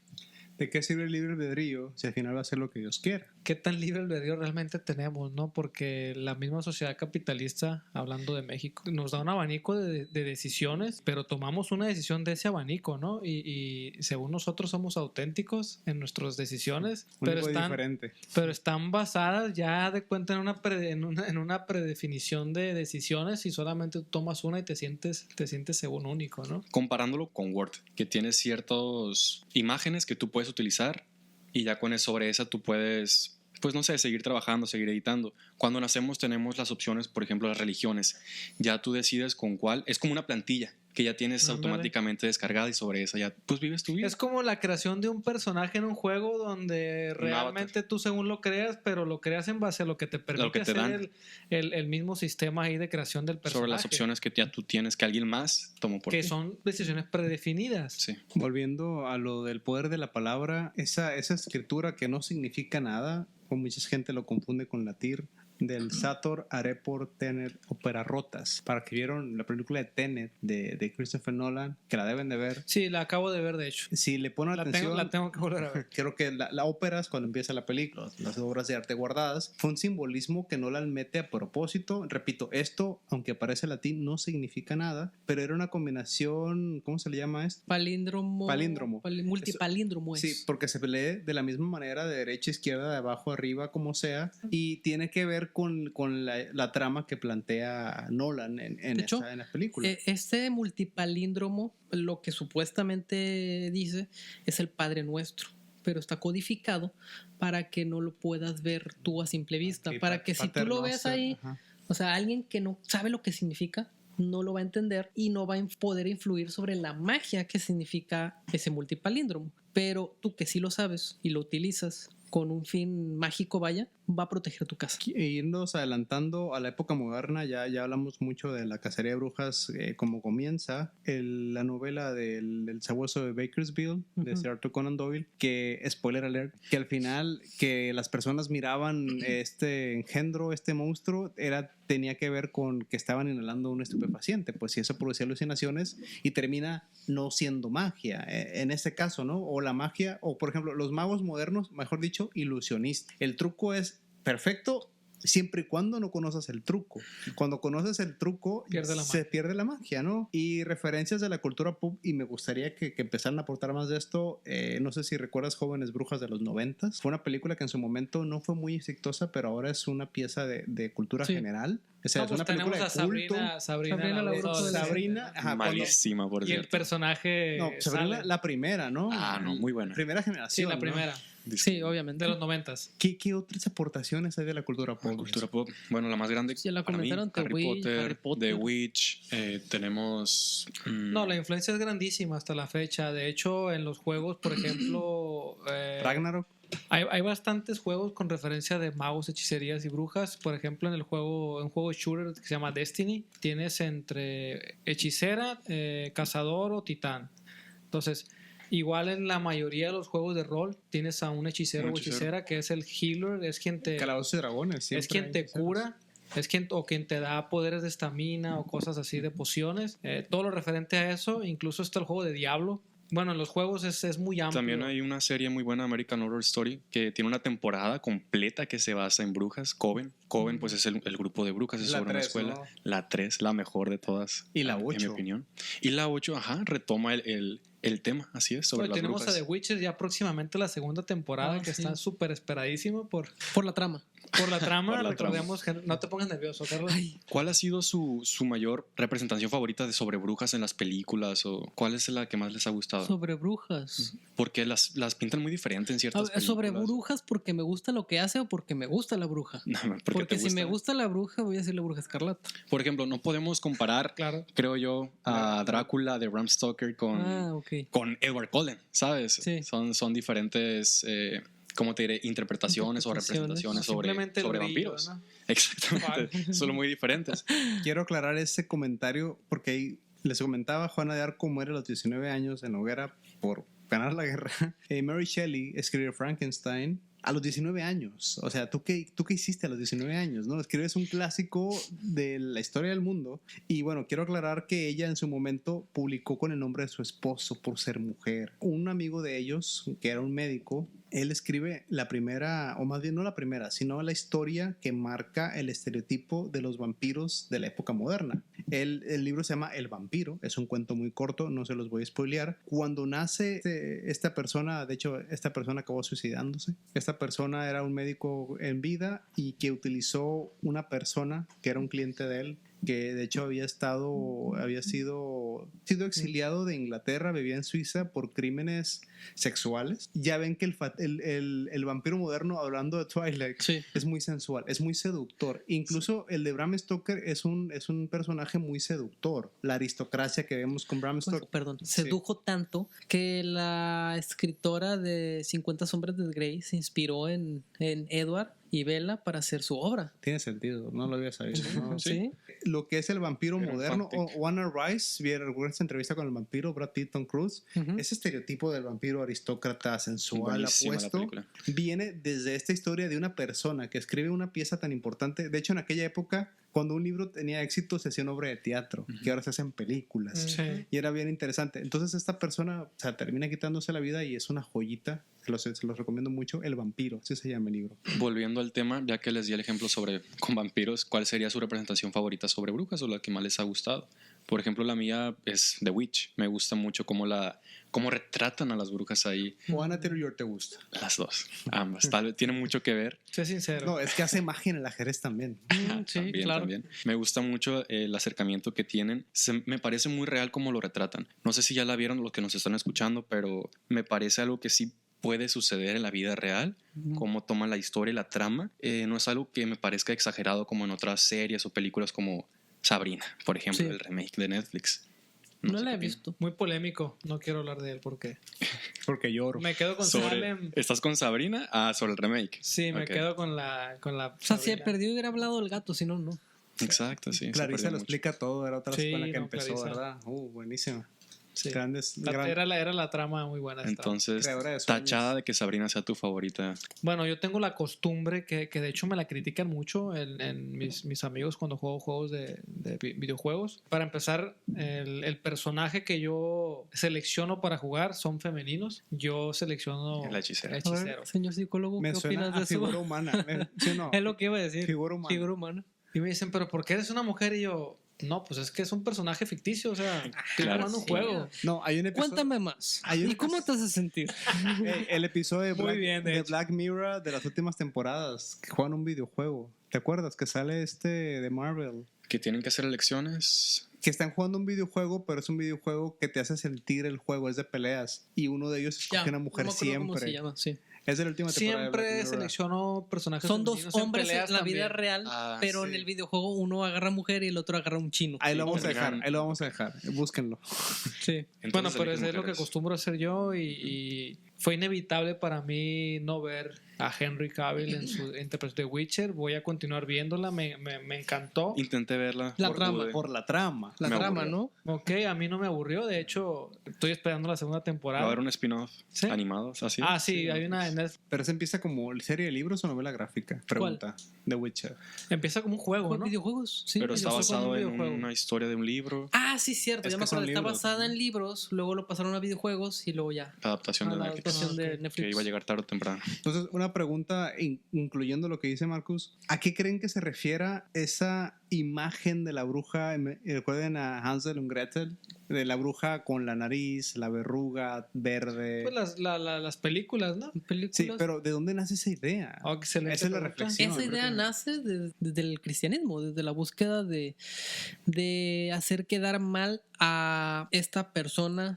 ¿De qué sirve el libre albedrío si al final va a hacer lo que Dios quiera? ¿Qué tan libre albedrío realmente tenemos, no? Porque la misma sociedad capitalista, hablando de México, nos da un abanico de decisiones, pero tomamos una decisión de ese abanico, ¿no? Y según nosotros somos auténticos en nuestras decisiones, pero están basadas ya de cuenta en una predefinición de decisiones y solamente tú tomas una y te sientes según único, ¿no? Comparándolo con Word, que tiene ciertas imágenes que tú puedes utilizar y ya con eso, sobre esa tú puedes, pues no sé, seguir trabajando, seguir editando. Cuando nacemos tenemos las opciones, por ejemplo, las religiones. Ya tú decides con cuál, es como una plantilla que ya tienes automáticamente descargada y sobre esa ya pues vives tu vida. Es como la creación de un personaje en un juego donde realmente tú según lo creas, pero lo creas en base a lo que te permite hacer el mismo sistema ahí de creación del personaje. Sobre las opciones que ya tú tienes que alguien más tomó por ti. Que son decisiones predefinidas. Sí. Volviendo a lo del poder de la palabra, esa escritura que no significa nada, como mucha gente lo confunde con del Sator Airport Tenet Opera Rotas. Para que vieron la película de Tenet de Christopher Nolan, que la deben de ver. Sí, la acabo de ver, de hecho. Si le ponen atención, La tengo que volver a ver. creo que la ópera es cuando empieza la película, las obras de arte guardadas. Fue un simbolismo que Nolan mete a propósito. Repito, esto, aunque parece latín, no significa nada, pero era una combinación, ¿cómo se le llama esto? Palíndromo. Palíndromo. Multipalíndromo es. Sí, porque se lee de la misma manera, de derecha a izquierda, de abajo a arriba, como sea, y tiene que ver con la trama que plantea Nolan en De hecho, la película. Este multipalíndromo, lo que supuestamente dice es el Padre Nuestro, pero está codificado para que no lo puedas ver tú a simple vista, Okay, para que si tú lo ves ahí, ajá. o sea, alguien que no sabe lo que significa, no lo va a entender y no va a poder influir sobre la magia que significa ese multipalíndromo. Pero tú que sí lo sabes y lo utilizas con un fin mágico, vaya, va a proteger tu casa. Irnos adelantando a la época moderna, ya hablamos mucho de la cacería de brujas, como comienza la novela del sabueso de Bakersfield, de Sir Arthur Conan Doyle, que, spoiler alert, que al final que las personas miraban este engendro, este monstruo, tenía que ver con que estaban inhalando un estupefaciente, pues si eso producía alucinaciones y termina no siendo magia, en este caso, ¿no? O la magia, o por ejemplo, los magos modernos, mejor dicho, ilusionistas. El truco es perfecto siempre y cuando no conoces el truco. Cuando conoces el truco, se pierde la magia, ¿no? Y referencias de la cultura pop, y me gustaría que empezaran a aportar más de esto. No sé si recuerdas Jóvenes Brujas de los 90s. Fue una película que en su momento no fue muy exitosa, pero ahora es una pieza de cultura general. O sea, es una película de culto. Sabrina la bruja. Sabrina, malísima, por cierto. Y el personaje. No, Sabrina, la primera, ¿no? No, muy buena. Primera generación. Sí, la primera. ¿No? Sí, obviamente. De los 90s. ¿Qué otras aportaciones hay de la cultura pop? La cultura pop, bueno, la más grande Sí, la para mí, comentaron Harry Potter, The Witch, tenemos... No, la influencia es grandísima hasta la fecha. De hecho, en los juegos, por ejemplo... Ragnarok. Hay bastantes juegos con referencia de magos, hechicerías y brujas. Por ejemplo, en un juego shooter que se llama Destiny, tienes entre hechicera, cazador o titán. Entonces, igual en la mayoría de los juegos de rol tienes a un hechicero o hechicera que es el healer, es quien te... Calabozos y Dragones. Es quien te cura. Es quien te da poderes de estamina o cosas así de pociones. Todo lo referente a eso, incluso está el juego de Diablo. Bueno, en los juegos es muy amplio. También hay una serie muy buena, American Horror Story, que tiene una temporada completa que se basa en brujas. Coven, pues es el grupo de brujas, es sobre una escuela. ¿No? La 3, la mejor de todas. Y la 8. En mi opinión. Y la 8, retoma el tema, así es, sobre las tenemos brujas. A The Witcher ya próximamente la segunda temporada, que está súper esperadísimo por la trama. Por la trama, recordemos que no te pongas nervioso, Carlos. ¿Cuál ha sido su mayor representación favorita sobre brujas en las películas? ¿O cuál es la que más les ha gustado? Sobre brujas. Porque las pintan muy diferente en ciertas películas. Sobre brujas porque me gusta lo que hace o porque me gusta la bruja. No, porque si me gusta la bruja, voy a decir la bruja escarlata. Por ejemplo, no podemos comparar, creo yo, a Drácula de Bram Stoker con Edward Cullen, ¿sabes? Sí. Son diferentes... ¿cómo te diré? Interpretaciones o representaciones sobre vampiros. ¿No? Exactamente. Son muy diferentes. Quiero aclarar ese comentario porque les comentaba, Juana de Arco muere a los 19 años en hoguera por ganar la guerra. Mary Shelley escribió Frankenstein a los 19 años. O sea, ¿tú qué hiciste a los 19 años? ¿No? Escribes un clásico de la historia del mundo. Y bueno, quiero aclarar que ella en su momento publicó con el nombre de su esposo por ser mujer. Un amigo de ellos, que era un médico, él escribe la primera, o más bien no la primera, sino la historia que marca el estereotipo de los vampiros de la época moderna. El libro se llama El vampiro, es un cuento muy corto, no se los voy a spoilear. Cuando nace esta persona, de hecho esta persona acabó suicidándose. Esta persona era un médico en vida y que utilizó una persona que era un cliente de él, que de hecho había sido exiliado de Inglaterra, vivía en Suiza por crímenes sexuales. Ya ven que el vampiro moderno, hablando de Twilight, es muy sensual, es muy seductor. Incluso el de Bram Stoker es un personaje muy seductor. La aristocracia que vemos con Bram Stoker. Sedujo tanto que la escritora de 50 sombras de Grey se inspiró en Edward y Bella para hacer su obra. Tiene sentido, no lo había sabido, ¿no? ¿Sí? lo que es el vampiro Era un moderno. fanfic. Wanna Rice, ¿vieron esa entrevista con el vampiro, Brad Pitt, Tom Cruise? Ujú. Ese estereotipo del vampiro aristócrata, sensual, Buenísima la apuesto, película. viene desde esta historia de una persona que escribe una pieza tan importante. De hecho, en aquella época, cuando un libro tenía éxito, se hacía una obra de teatro, que ahora se hacen películas. Sí. Y era bien interesante. Entonces esta persona, o sea, termina quitándose la vida y es una joyita. Se los recomiendo mucho. El vampiro, así se llama el libro. Volviendo al tema, ya que les di el ejemplo sobre con vampiros, ¿cuál sería su representación favorita sobre brujas o la que más les ha gustado? Por ejemplo, la mía es The Witch. Me gusta mucho cómo retratan a las brujas ahí. ¿O Anna Taylor te gusta? Las dos, ambas. Tal vez tiene mucho que ver. Sé sincero. No, es que hace magia en el ajedrez también. Sí, También, claro. también. Me gusta mucho el acercamiento que tienen. Me parece muy real cómo lo retratan. No sé si ya la vieron los que nos están escuchando, pero me parece algo que sí puede suceder en la vida real, cómo toman la historia y la trama. No es algo que me parezca exagerado como en otras series o películas como Sabrina, por ejemplo, Sí. el remake de Netflix. No sé la qué he opinan. visto. Muy polémico. No quiero hablar de él porque Porque lloro. me quedo con Salem. ¿Estás con Sabrina? Ah, sobre el remake. Sí, me Ok. quedo con la O sea, si he Sabrina. perdido hubiera hablado el gato, si no, no. Exacto, sí. se Clarisa perdió lo mucho. explica todo. Era otra Sí, escuela que no, empezó, Clarisa. ¿verdad? Buenísima. Sí. Grandes. Era la trama muy buena. esta. Entonces, Creadora de sueños. tachada de que Sabrina sea tu favorita. Bueno, yo tengo la costumbre que de hecho me la critican mucho en mis amigos cuando juego juegos de videojuegos. Para empezar, el personaje que yo selecciono para jugar son femeninos. Yo selecciono La hechicera. el A ver, hechicero. señor psicólogo, Me ¿qué suena opinas de a eso? figura humana. ¿Sí o no? Es lo que iba a decir. Figura humana. Figura humana. Y me dicen, ¿pero por qué eres una mujer? Y yo, no, pues es que es un personaje ficticio. O sea, estoy Claro, jugando un sí. juego. No, hay un episodio. Cuéntame más. Hay un ¿Y cómo te hace sentir? El episodio de Muy Black, bien, de de hecho. Black Mirror de las últimas temporadas que juegan un videojuego. ¿Te acuerdas que sale de Marvel? Que tienen que hacer elecciones. Que están jugando un videojuego, pero es un videojuego que te hace sentir el juego, es de peleas. Y uno de ellos escoge una mujer no me acuerdo cómo se siempre. llama, sí. Es de la última temporada de Black Siempre Mirror. selecciono personajes Son dos femeninos en hombres en peleas la vida también. real, Ah, pero sí. en el videojuego uno agarra mujer y el otro agarra un chino. Ahí lo Sí, vamos a que dejar, tengan- ahí lo vamos a dejar. Búsquenlo. Sí. Entonces Bueno, pero eligen es lo que mujeres. acostumbro a hacer yo y fue inevitable para mí no ver a Henry Cavill en su interpretación de Witcher. Voy a continuar viéndola, me encantó. Intenté verla. La no trama. pude. Por la trama. La Me trama, aburrió. ¿no? Ok, a mí no me aburrió, de hecho estoy esperando la segunda Va a temporada. haber un spin-off ¿Sí? animado, ¿así? Ah, sí, hay una en Netflix. Pero se empieza como serie de libros o novela gráfica. Pregunta. The Witcher. Empieza como un juego, ¿Con ¿no? videojuegos? Sí. Pero está yo soy con un basado en videojuego. una historia de un libro, Ah, sí, cierto. Es Ya que me acuerdo. son Está libros, basada ¿no? en libros, luego lo pasaron a videojuegos y luego ya. adaptación A de la Netflix, adaptación de ok. Netflix. que iba a llegar tarde o temprano. Entonces, una pregunta, incluyendo lo que dice Marcus. ¿A qué creen que se refiera esa imagen de la bruja? Recuerden a Hansel y Gretel, de la bruja con la nariz, la verruga verde. Pues las películas, ¿no? Películas. Sí, pero ¿de dónde nace esa idea? Oh, excelente Esa es la pregunta. reflexión. Esa creo idea que- nace desde el cristianismo, desde la búsqueda de hacer quedar mal a esta persona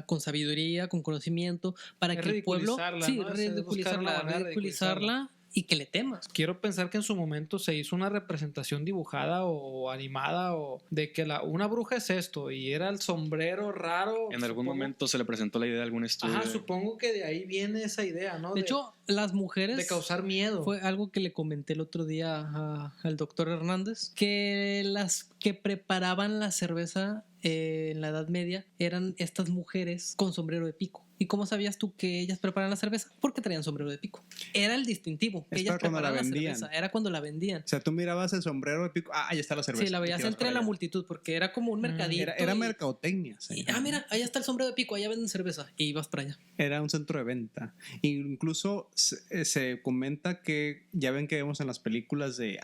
con sabiduría, con conocimiento, para Es que el pueblo ridiculizarla, sí, ¿no? Es buscar una ridiculizarla, manera de ridiculizarla y que le temas. Quiero pensar que en su momento se hizo una representación dibujada o animada o de que una bruja es esto y era el sombrero raro. En algún supongo. momento se le presentó la idea de algún estudio. Ajá, supongo que de ahí viene esa idea, ¿no? De hecho, las mujeres de causar miedo. fue algo que le comenté el otro día al doctor Hernández, que las que preparaban la cerveza en la Edad Media eran estas mujeres con sombrero de pico. ¿Y cómo sabías tú que ellas preparan la cerveza? Porque traían sombrero de pico. Era el distintivo. Que Es ellas para cuando la preparaban vendían. cerveza. Era cuando la vendían. O sea, tú mirabas el sombrero de pico. Ah, ahí está la cerveza. Sí, la Y veías te ibas entre para la allá. multitud porque era como un mercadito. Era y- mercadotecnia. Sí. mira, allá está el sombrero de pico, allá venden cerveza. Y ibas para allá. Era un centro de venta. Incluso se comenta que ya ven que vemos en las películas de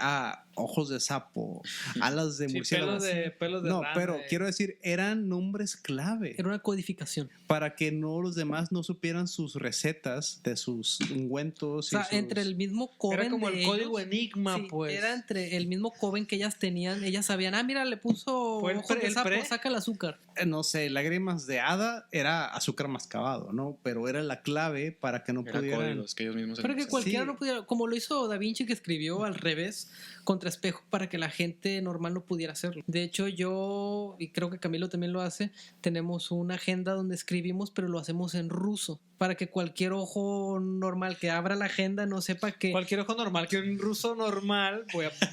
ojos de sapo, alas de Sí, murciélago. pelos de No, rana, pero quiero decir, eran nombres clave Era una codificación. para que no los demás no supieran sus recetas de sus ungüentos. O sea, y sus- entre el mismo coven Era como de el código ellos, enigma, sí, pues. era entre el mismo coven que ellas tenían. Ellas sabían, mira, le puso Fue el ojos de el sapo, pre. saca el azúcar. No sé, lágrimas de hada era azúcar mascabado, ¿no? Pero era la clave para que no Era pudieran. códigos que ellos mismos Pero que eran- cualquiera Sí. no pudiera, como lo hizo Da Vinci, que escribió al revés, con contraespejo para que la gente normal no pudiera hacerlo. De hecho, yo, y creo que Camilo también lo hace, tenemos una agenda donde escribimos, pero lo hacemos en ruso, para que cualquier ojo normal que abra la agenda no sepa que... Cualquier ojo normal, que un ruso normal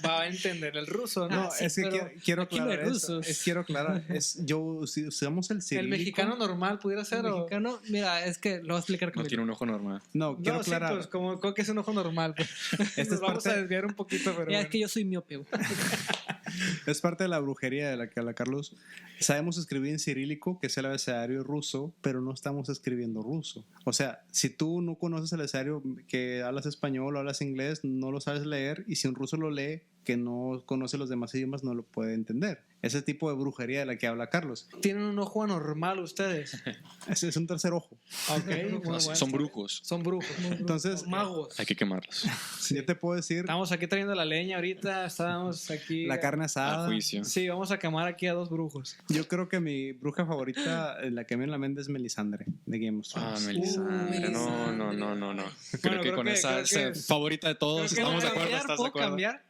va a entender el ruso, ¿no? No, sí, es que pero quiero aquí no hay aclarar eso. rusos. Quiero aclarar. Si usamos el El cirílico. mexicano normal pudiera ser, El o... mexicano, mira, es que lo voy a explicar No Camilo. tiene un ojo normal. No, quiero No, sí, aclarar. pues como que es un ojo normal. Pues. Esta Nos es vamos parte- a desviar un poquito, pero Ya, bueno. es que yo soy miope, güey. Es parte de la brujería de la que habla Carlos. Sabemos escribir en cirílico, que es el abecedario ruso, pero no estamos escribiendo ruso. O sea, si tú no conoces el abecedario, que hablas español o hablas inglés, no lo sabes leer, y si un ruso lo lee, que no conoce los demás idiomas, no lo puede entender. Ese tipo de brujería de la que habla Carlos. Tienen un ojo anormal ustedes. Ese es un tercer ojo. Ok, muy bueno. Son brujos. Son brujos. Entonces, Magos. Hay que quemarlos. yo te puedo decir, Estamos aquí trayendo la leña ahorita, estábamos aquí. la carne A asada. juicio. Sí, vamos a quemar aquí a 2 brujos. Yo creo que mi bruja favorita, la que me viene en la mente, es Melisandre, de Game of Ah, Thrones. Melisandre. No. Creo que creo con que- esa creo es que- favorita de todos. creo que Estamos de no acuerdo. cambiar, ¿Estás de ¿puedo acuerdo? cambiar?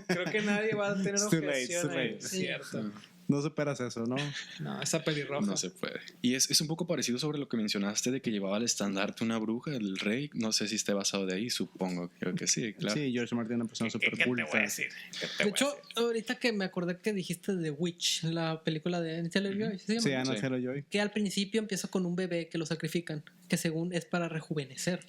Creo que nadie va a tener It's too late, objeción it's too ahí. late. Cierto. No superas eso, ¿no? No, esa pelirroja. No se puede. Y es un poco parecido sobre lo que mencionaste de que llevaba al estandarte una bruja, el rey. No sé si esté basado de ahí, supongo. Creo que sí, claro. Sí, George Martin es una persona súper ¿Qué te culta. voy a decir? De hecho, ahorita que me acordé que dijiste The Witch, la película de Anya Taylor-Joy, ¿se llama? Sí, Anna Sí. Taylor-Joy. Que al principio empieza con un bebé que lo sacrifican, que según es para rejuvenecer.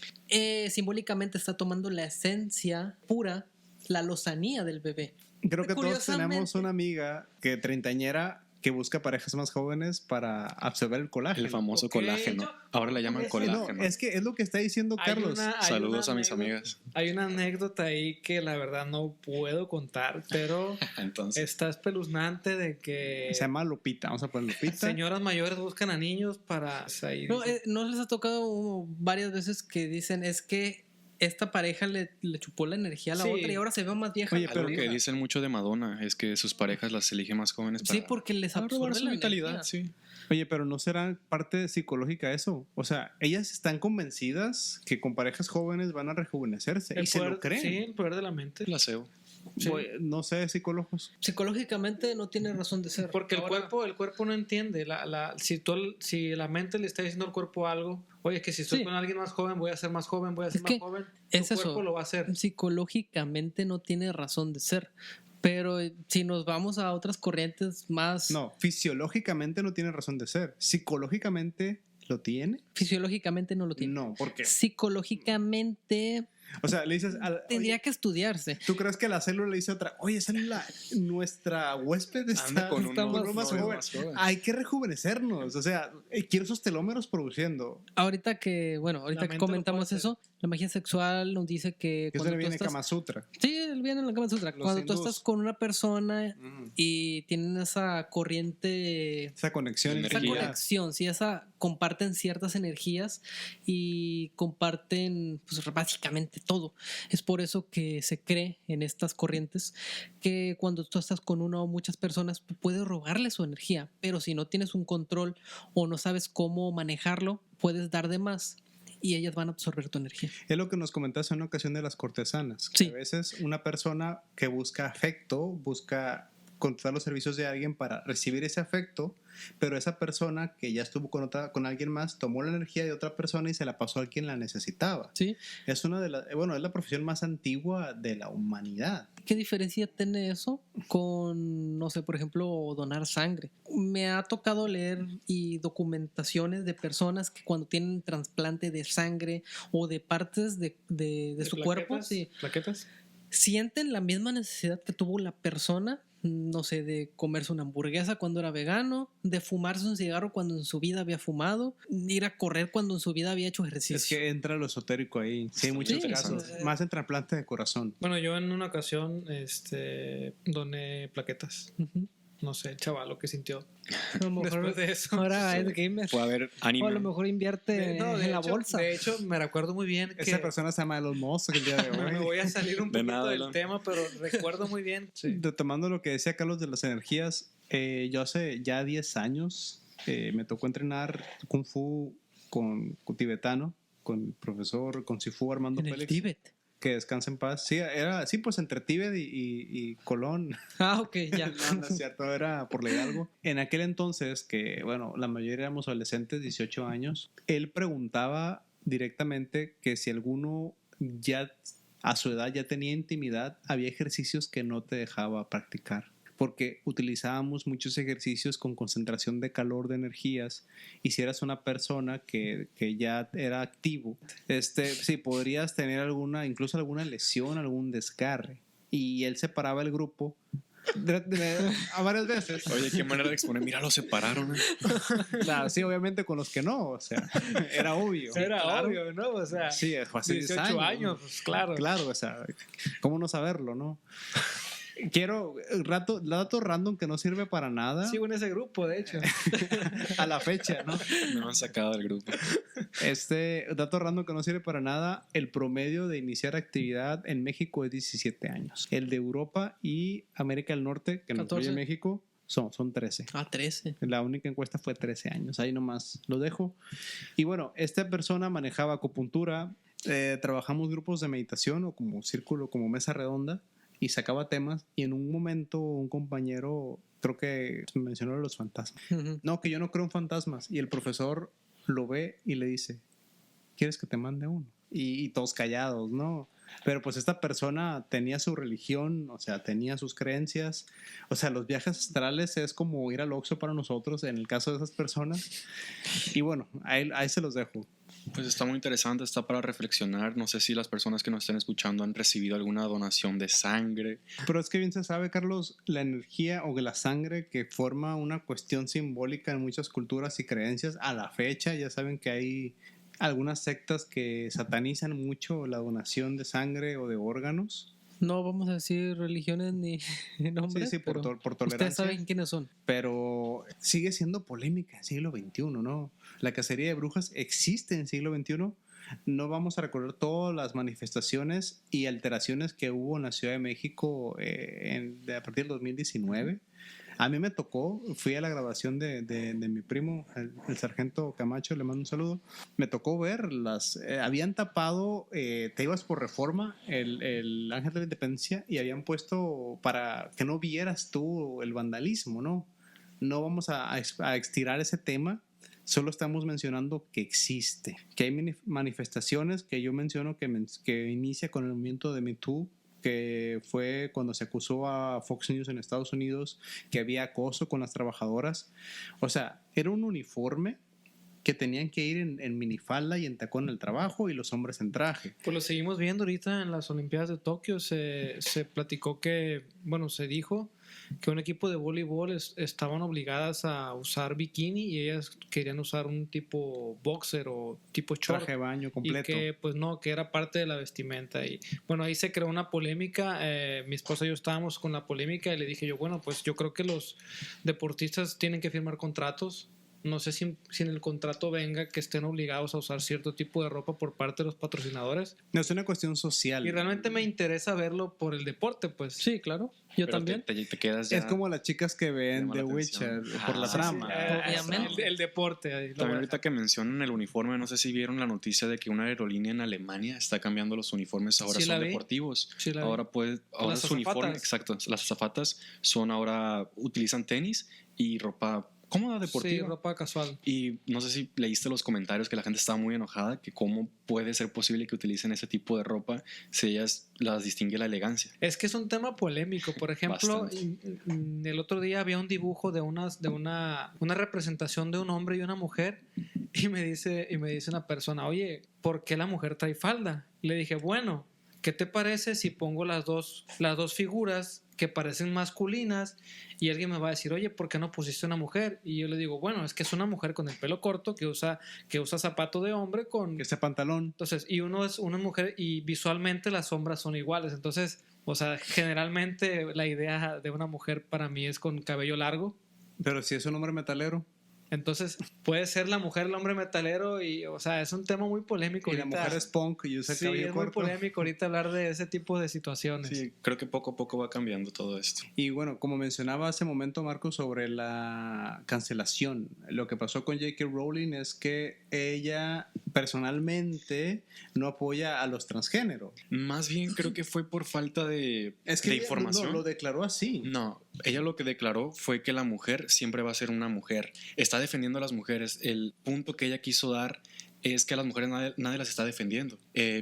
Simbólicamente está tomando la esencia pura, la lozanía del bebé. Creo que todos Curiosamente- tenemos una amiga que treintañera que busca parejas más jóvenes para absorber el colágeno. El famoso Ok, colágeno. Ahora le llaman No, colágeno. es que es lo que está diciendo Carlos. Saludos a mis anécdota- amigas. Hay una anécdota ahí que la verdad no puedo contar, pero Entonces, está espeluznante de que Se llama Lupita. Vamos a poner Lupita. señoras mayores buscan a niños para... ahí No, dice- ¿no les ha tocado varias veces que dicen es que esta pareja le chupó la energía a la Sí. otra y ahora se ve más vieja? Oye, algo pero- que dicen mucho de Madonna es que sus parejas las elige más jóvenes para, Sí, porque les para robar absorbe su la vitalidad. energía. Sí. Oye, pero ¿no será parte psicológica eso? O sea, ellas están convencidas que con parejas jóvenes van a rejuvenecerse. Y se lo creen. Sí, el poder de la mente. Placebo. Sí. No sé, psicólogos. Psicológicamente no tiene razón de ser. Porque Ahora, el cuerpo no entiende. Si la mente le está diciendo al cuerpo algo, oye, que si estoy Sí. con alguien más joven, voy a ser más joven, voy a ser Es más que joven. Tu es eso. cuerpo lo va a hacer. psicológicamente no tiene razón de ser. Pero si nos vamos a otras corrientes más No, fisiológicamente no tiene razón de ser. Psicológicamente lo tiene. fisiológicamente no lo tiene. No, ¿por qué? Psicológicamente O sea, le dices, tendría que estudiarse. ¿tú crees que la célula le dice a otra? Oye, célula, nuestra huésped está, Anda con está uno más joven. Hay que rejuvenecernos. O sea, quiero esos telómeros produciendo. Ahorita que mente lo comentamos puede eso, la magia sexual nos dice que Que eso le cuando tú viene estás... Kama Sutra. Sí, viene en la Kama Sutra. Los Cuando tú hindús. estás con una persona y tienen esa corriente, Esa conexión. Esa esa energía. conexión, sí, comparten ciertas energías y comparten pues, básicamente todo. Es por eso que se cree en estas corrientes que cuando tú estás con una o muchas personas puedes robarle su energía, pero si no tienes un control o no sabes cómo manejarlo, puedes dar de más y ellas van a absorber tu energía. Es lo que nos comentaste en una ocasión de las cortesanas. Que Sí. A veces una persona que busca afecto, busca contratar los servicios de alguien para recibir ese afecto, pero esa persona que ya estuvo con alguien más tomó la energía de otra persona y se la pasó a quien la necesitaba. ¿Sí? Es una de las, bueno, es la profesión más antigua de la humanidad. ¿Qué diferencia tiene eso con, no sé, por ejemplo, donar sangre? Me ha tocado leer y documentaciones de personas que cuando tienen trasplante de sangre o de partes de su cuerpo, sí, ¿Plaquetas? sienten la misma necesidad que tuvo la persona, no sé, de comerse una hamburguesa cuando era vegano, de fumarse un cigarro cuando en su vida había fumado, ir a correr cuando en su vida había hecho ejercicio. Es que entra lo esotérico ahí. Sí, hay muchos Sí, casos. sí. Más en trasplante de corazón. Bueno, yo en una ocasión doné plaquetas. Ujú. No sé, el chaval lo que sintió. A lo mejor Después de eso. ahora es gamer. Fue a ver O a anime. lo mejor invierte No, en la bolsa. De hecho, me recuerdo muy bien que... Esa persona se llama Elon Musk el día de Me hoy. voy a salir un De poquito nada, del Elon. tema, pero recuerdo muy bien. Retomando lo que decía Carlos de las energías, yo hace ya 10 años me tocó entrenar Kung Fu con tibetano, con el profesor, con Sifu Armando En el Félix, Tíbet. Que descanse en paz. Sí, era así, pues entre Tíbet y Colón. Ah, ok, ya. No es cierto, era por leer algo. En aquel entonces, que bueno, la mayoría éramos adolescentes, 18 años, él preguntaba directamente que si alguno ya a su edad ya tenía intimidad, había ejercicios que no te dejaba practicar. Porque utilizábamos muchos ejercicios con concentración de calor, de energías, y si eras una persona que ya era activo, sí, podrías tener incluso alguna lesión, algún desgarre. Y él separaba el grupo a varias veces. Oye, qué manera de exponer. Mira, lo separaron. Claro, sí, obviamente con los que no, o sea, era obvio. Era claro. obvio, ¿no? O sea, Sí, fue hace 18 años, pues claro. Claro, o sea, ¿cómo no saberlo, no? Quiero dato random que no sirve para nada. Sigo en ese grupo, de hecho. A la fecha, ¿no? Me han sacado del grupo. Dato random que no sirve para nada. El promedio de iniciar actividad en México es 17 años. El de Europa y América del Norte, que no incluye México, son 13. Ah, 13. La única encuesta fue 13 años. Ahí nomás lo dejo. Y bueno, esta persona manejaba acupuntura. Trabajamos grupos de meditación o como círculo, como mesa redonda. Y sacaba temas, y en un momento un compañero, creo que mencionó los fantasmas. No, que yo no creo en fantasmas. Y el profesor lo ve y le dice, ¿quieres que te mande uno? Y todos callados, ¿no? Pero pues esta persona tenía su religión, o sea, tenía sus creencias. O sea, los viajes astrales es como ir al Oxxo para nosotros, en el caso de esas personas. Y bueno, ahí se los dejo. Pues está muy interesante, está para reflexionar. No sé si las personas que nos estén escuchando han recibido alguna donación de sangre. Pero es que bien se sabe, Carlos, la energía o la sangre que forma una cuestión simbólica en muchas culturas y creencias. A la fecha ya saben que hay algunas sectas que satanizan mucho la donación de sangre o de órganos. No vamos a decir religiones ni nombres. Sí, por tolerancia. Ustedes saben quiénes son. Pero sigue siendo polémica en siglo XXI, ¿no? La cacería de brujas existe en siglo XXI. No vamos a recordar todas las manifestaciones y alteraciones que hubo en la Ciudad de México a partir del 2019. A mí me tocó, fui a la grabación de mi primo, el sargento Camacho, le mando un saludo. Me tocó ver habían tapado, te ibas por Reforma, el Ángel de la Independencia, y habían puesto para que no vieras tú el vandalismo, ¿no? No vamos a estirar ese tema, solo estamos mencionando que existe, que hay manifestaciones que yo menciono que inicia con el movimiento de Me Too, que fue cuando se acusó a Fox News en Estados Unidos que había acoso con las trabajadoras. O sea, era un uniforme que tenían que ir en minifalda y en tacón al trabajo y los hombres en traje. Pues lo seguimos viendo ahorita en las Olimpiadas de Tokio. Se platicó se dijo que un equipo de voleibol estaban obligadas a usar bikini y ellas querían usar un tipo boxer o tipo short. Traje de baño completo. Y que pues no, que era parte de la vestimenta. Y bueno, ahí se creó una polémica. Mi esposa y yo estábamos con la polémica y le dije yo, bueno, pues yo creo que los deportistas tienen que firmar contratos. No sé si en el contrato venga que estén obligados a usar cierto tipo de ropa por parte de los patrocinadores. No, es una cuestión social. Y realmente me interesa verlo por el deporte, pues. Sí, claro. Yo pero también. Te quedas ya. Es como las chicas que ven The Witcher por la trama. Obviamente. El deporte. También ahorita que mencionan el uniforme, no sé si vieron la noticia de que una aerolínea en Alemania está cambiando los uniformes, ahora son deportivos. Sí, ahora su uniforme, exacto, las azafatas utilizan tenis y ropa cómoda, deportiva. Sí, ropa casual. Y no sé si leíste los comentarios que la gente estaba muy enojada, que cómo puede ser posible que utilicen ese tipo de ropa si ellas las distingue la elegancia. Es que es un tema polémico. Por ejemplo, el otro día había un dibujo de una representación de un hombre y una mujer y me dice una persona, oye, ¿por qué la mujer trae falda? Le dije, bueno, ¿qué te parece si pongo las dos figuras que parecen masculinas? Y alguien me va a decir, oye, ¿por qué no pusiste una mujer? Y yo le digo, bueno, es que es una mujer con el pelo corto que usa zapato de hombre con ese pantalón. Entonces, y uno es una mujer y visualmente las sombras son iguales. Entonces, o sea, generalmente la idea de una mujer para mí es con cabello largo. Pero si es un hombre metalero. Entonces, puede ser la mujer el hombre metalero y, o sea, es un tema muy polémico Y la ahorita. mujer es punk y usa Sí, cabello es corto. muy polémico ahorita hablar de ese tipo de situaciones. Sí, creo que poco a poco va cambiando todo esto. Y bueno, como mencionaba hace momento Marco sobre la cancelación, lo que pasó con J.K. Rowling es que ella personalmente no apoya a los transgéneros. Más bien creo que fue por falta de Ella información. No, lo declaró así. No, ella lo que declaró fue que la mujer siempre va a ser una mujer. Está defendiendo a las mujeres. El punto que ella quiso dar es que a las mujeres nadie las está defendiendo.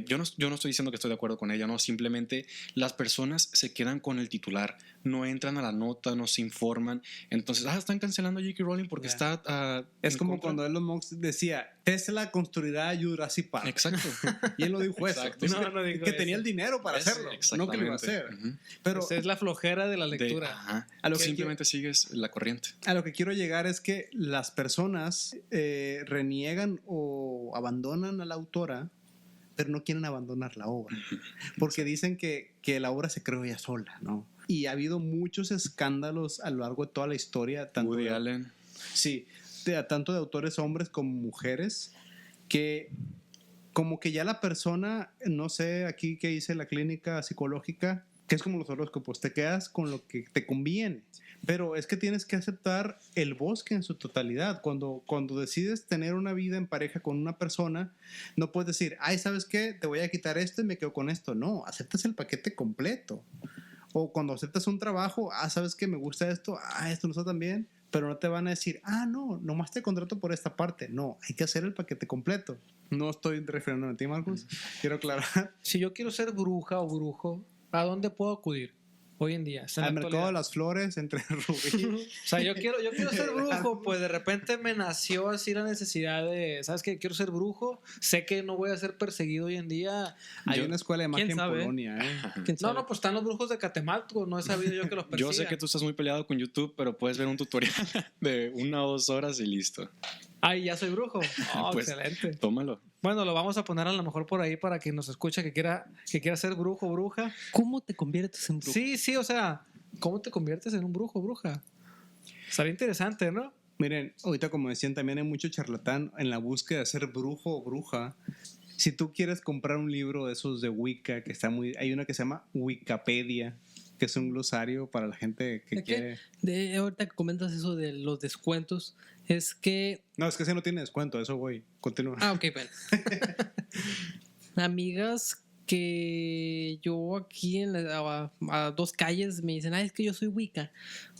Yo no estoy diciendo que estoy de acuerdo con ella, no. Simplemente las personas se quedan con el titular, no entran a la nota, no se informan. Entonces, están cancelando a J.K. Rowling porque está... es como cuando Elon Musk decía, Tesla construirá Jurassic Park. Exacto. Y él no dijo Exacto. eso. No dijo que eso. tenía el dinero para hacerlo, no que lo iba a hacer. Pero Esa es la flojera de la lectura. A lo que simplemente sigues la corriente. A lo que quiero llegar es que las personas reniegan o abandonan a la autora, pero no quieren abandonar la obra, porque dicen que la obra se creó ella sola, ¿no? Y ha habido muchos escándalos a lo largo de toda la historia. Woody Allen. Sí, tanto de autores hombres como mujeres, que como que ya la persona, no sé, aquí que hice la clínica psicológica, que es como los horóscopos, te quedas con lo que te conviene. Pero es que tienes que aceptar el bosque en su totalidad. Cuando decides tener una vida en pareja con una persona, no puedes decir, ay, ¿sabes qué? Te voy a quitar esto y me quedo con esto. No, aceptas el paquete completo. O cuando aceptas un trabajo, ¿sabes qué? Me gusta esto, esto no está tan bien. Pero no te van a decir, no, nomás te contrato por esta parte. No, hay que hacer el paquete completo. No estoy refiriéndome a ti, Marcos. Quiero aclarar. Si yo quiero ser bruja o brujo, ¿a dónde puedo acudir hoy en día? Al mercado de las flores entre Rubí. O sea, yo quiero ser brujo, pues de repente me nació así la necesidad de, ¿sabes qué? Quiero ser brujo, sé que no voy a ser perseguido hoy en día. Hay una escuela de magia en sabe? Polonia, No, pues están los brujos de Catemaco, no he sabido yo que los persigan. Yo sé que tú estás muy peleado con YouTube, pero puedes ver un tutorial de 1 o 2 horas y listo. Ay, ya soy brujo. Pues, excelente. Tómalo. Bueno, lo vamos a poner a lo mejor por ahí para que nos escuche que quiera ser brujo o bruja. ¿Cómo te conviertes en brujo? Sí, o sea, ¿cómo te conviertes en un brujo o bruja? Estaría interesante, ¿no? Miren, ahorita como decían, también hay mucho charlatán en la búsqueda de ser brujo o bruja. Si tú quieres comprar un libro de esos de Wicca, que está hay uno que se llama Wikipedia, que es un glosario para la gente que quiere... Ahorita que comentas eso de los descuentos, es que... No, es que ese no tiene descuento, eso voy. Continúa. Ok, bueno. Amigas que yo aquí a 2 calles me dicen, es que yo soy Wicca.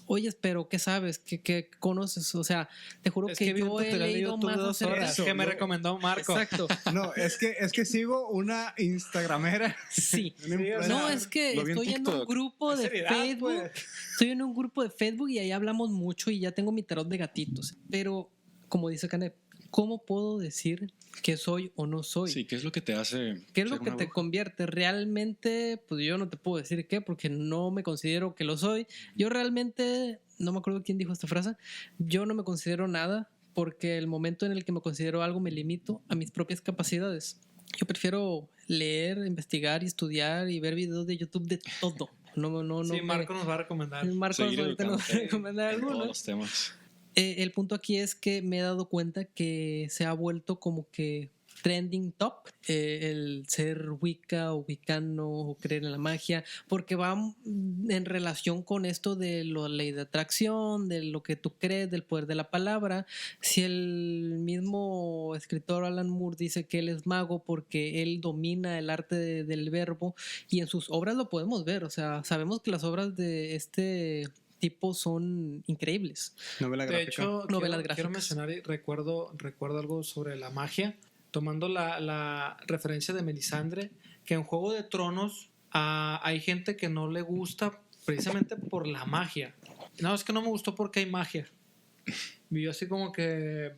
Oye, pero ¿qué sabes? ¿Qué conoces? O sea, te juro es que yo he leído más 2 horas eso, que me recomendó Marco. Exacto. No, es que sigo una instagramera. Sí. Una No, es que lo vi en estoy en un TikTok. grupo de seriedad, Facebook. pues. Estoy en un grupo de Facebook y ahí hablamos mucho y ya tengo mi tarot de gatitos. Pero, como dice Canet, ¿cómo puedo decir que soy o no soy? Sí, ¿qué es lo que te hace? ¿Qué es lo ser que una te bruja? convierte? Realmente, pues yo no te puedo decir qué, porque no me considero que lo soy. Yo realmente, no me acuerdo quién dijo esta frase, yo no me considero nada, porque el momento en el que me considero algo me limito a mis propias capacidades. Yo prefiero leer, investigar y estudiar y ver videos de YouTube de todo. No, Sí, Marco nos va a recomendar. Marco Seguir ahorita nos va a educándote recomendar en todos algunos. los temas. El punto aquí es que me he dado cuenta que se ha vuelto como que trending top el ser Wicca o Wiccano o creer en la magia, porque va en relación con esto de la ley de atracción, de lo que tú crees, del poder de la palabra. Si el mismo escritor Alan Moore dice que él es mago porque él domina el arte del verbo, y en sus obras lo podemos ver, o sea, sabemos que las obras de este tipo son increíbles. Novela De gráfica. hecho, Novelas quiero gráficas. mencionar y recuerdo algo sobre la magia, tomando la referencia de Melisandre, que en Juego de Tronos hay gente que no le gusta precisamente por la magia. No, es que no me gustó porque hay magia. Y yo así como que,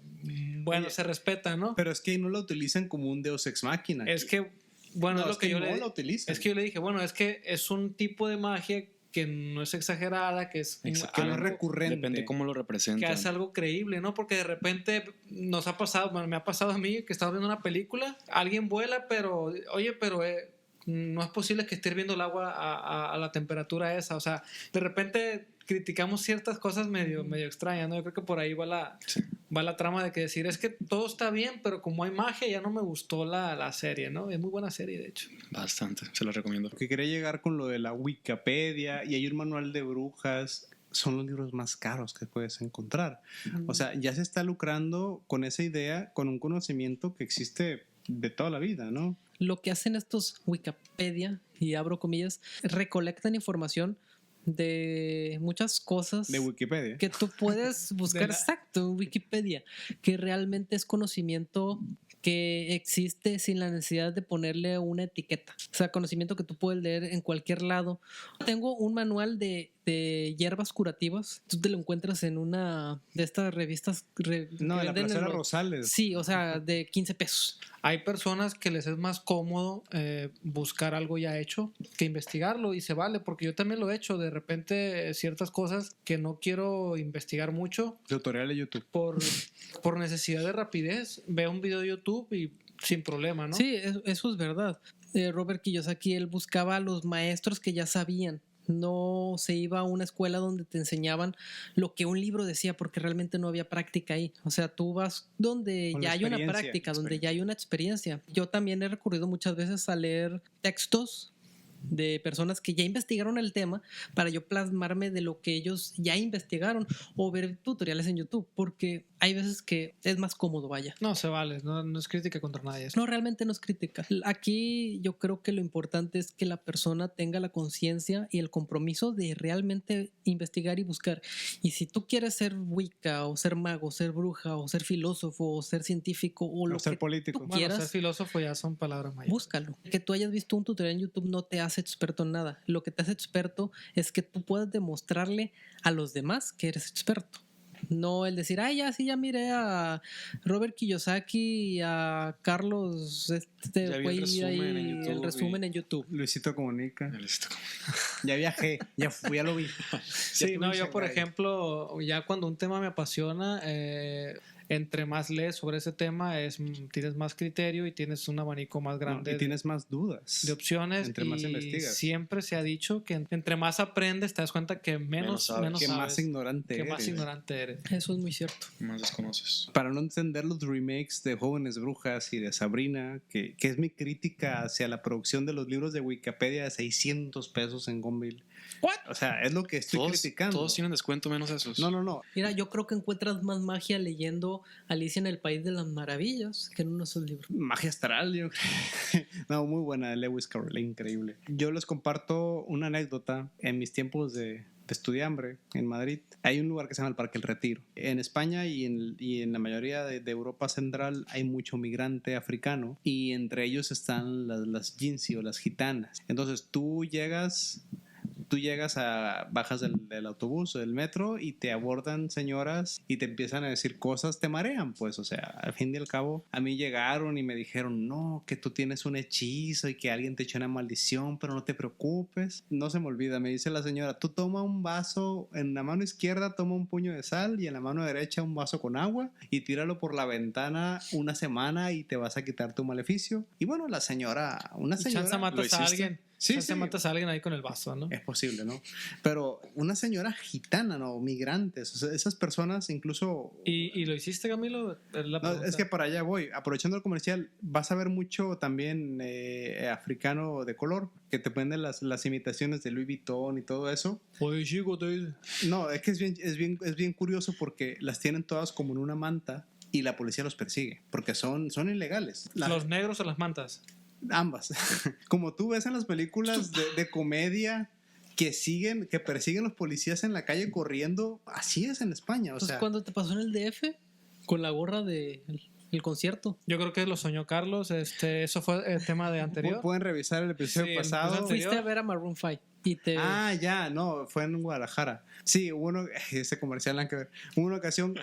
bueno, Oye, se respeta, ¿no? Pero es que no la utilizan como un Deus Ex Machina. Es que, bueno, No, es lo que yo no le la utilizan. es que yo le dije, bueno, es que es un tipo de magia que no es exagerada, que es Exacto. que no es algo recurrente. Depende cómo lo que representan. hace algo creíble, ¿no? Porque de repente nos ha pasado, bueno, me ha pasado a mí que estaba viendo una película, alguien vuela, pero, oye, pero no es posible que esté hirviendo el agua a la temperatura esa. O sea, de repente criticamos ciertas cosas medio extrañas, ¿no? Yo creo que por ahí va va la trama de que decir, es que todo está bien, pero como hay magia ya no me gustó la serie, ¿no? Es muy buena serie, de hecho. Bastante, se lo recomiendo. Lo que quería llegar con lo de la Wikipedia y hay un manual de brujas, son los libros más caros que puedes encontrar. O sea, ya se está lucrando con esa idea, con un conocimiento que existe de toda la vida, ¿no? Lo que hacen estos Wikipedia, y abro comillas, recolectan información de muchas cosas De Wikipedia. que tú puedes buscar exacto en Wikipedia, que realmente es conocimiento que existe sin la necesidad de ponerle una etiqueta. O sea, conocimiento que tú puedes leer en cualquier lado. Tengo un manual de hierbas curativas. Tú te lo encuentras en una de estas revistas. No, en la Placera Rosales. Sí, o sea, de 15 pesos. Hay personas que les es más cómodo buscar algo ya hecho que investigarlo y se vale, porque yo también lo he hecho. De repente ciertas cosas que no quiero investigar mucho. Tutorial de YouTube. Por necesidad de rapidez, veo un video de YouTube y sin problema, ¿no? Sí, eso es verdad. Robert Kiyosaki, él buscaba a los maestros que ya sabían. No se iba a una escuela donde te enseñaban lo que un libro decía, porque realmente no había práctica ahí. O sea, tú vas donde Con ya la hay una experiencia, práctica, donde ya hay una experiencia. Yo también he recurrido muchas veces a leer textos de personas que ya investigaron el tema para yo plasmarme de lo que ellos ya investigaron o ver tutoriales en YouTube, porque hay veces que es más cómodo, vaya. No, se vale, no es crítica contra nadie. No, realmente no es crítica. Aquí yo creo que lo importante es que la persona tenga la conciencia y el compromiso de realmente investigar y buscar. Y si tú quieres ser Wicca o ser mago, o ser bruja o ser filósofo o ser científico o lo ser que político. tú Bueno, quieras, ser filósofo ya son palabras mayores. búscalo. Que tú hayas visto un tutorial en YouTube no te hace experto en nada. Lo que te hace experto es que tú puedas demostrarle a los demás que eres experto. No el decir, ay, ya sí, ya miré a Robert Kiyosaki y a Carlos, Ya vi el güey, resumen ahí, en YouTube el resumen y- en YouTube. Luisito Comunica. Listo. Ya viajé, ya fui, ya lo vi. Sí, no, estuve yo en por Shanghái. ejemplo, ya cuando un tema me apasiona, entre más lees sobre ese tema, tienes más criterio y tienes un abanico más No, grande y tienes más dudas. de opciones. Entre más y investigas. siempre se ha dicho que entre más aprendes, te das cuenta que menos sabes. sabes, que más ignorante que más eres. ignorante eres. Eso es muy cierto. Más desconoces. Para no entender los remakes de Jóvenes Brujas y de Sabrina, que es mi crítica hacia la producción de los libros de Wikipedia de 600 pesos en Gonville. ¿What? O sea, es lo que estoy criticando. Todos tienen descuento menos esos. No. Mira, yo creo que encuentras más magia leyendo Alicia en el País de las Maravillas que en uno de esos libros. Magia astral, yo creo. No, muy buena de Lewis Carroll, increíble. Yo les comparto una anécdota. En mis tiempos de estudiambre en Madrid, hay un lugar que se llama el Parque El Retiro. En España y en la mayoría de Europa Central hay mucho migrante africano y entre ellos están las jinsi o las gitanas. Entonces bajas del autobús o del metro y te abordan señoras y te empiezan a decir cosas, te marean, pues, o sea, al fin y al cabo, a mí llegaron y me dijeron, no, que tú tienes un hechizo y que alguien te echó una maldición, pero no te preocupes. No se me olvida, me dice la señora, tú toma un vaso, en la mano izquierda toma un puño de sal y en la mano derecha un vaso con agua y tíralo por la ventana una semana y te vas a quitar tu maleficio. Y bueno, una Y señora... chance matas a hiciste? alguien. Sí, chance sí. matas a alguien ahí con el vaso, ¿no? Es posible, ¿no? Pero una señora gitana, ¿no? Migrantes, o sea, esas personas incluso... ¿Y lo hiciste, Camilo? Es la No, pregunta. es que para allá voy. Aprovechando el comercial, vas a ver mucho también africano de color, que te ponen las imitaciones de Louis Vuitton y todo eso. Oye, chico, te dice. No, es que es bien curioso porque las tienen todas como en una manta y la policía los persigue, porque son ilegales. ¿Los negros o las mantas? Ambas. Como tú ves en las películas de comedia que persiguen los policías en la calle corriendo, así es en España. O Pues sea, cuando te pasó en el DF con la gorra del concierto. Yo creo que lo soñó Carlos. Eso fue el tema de anterior. pueden revisar el episodio Sí, el pasado. episodio anterior. Fuiste a ver a Maroon 5 y te... Ah, ya, no, fue en Guadalajara. Sí, ese comercial nada que ver. Hubo una ocasión,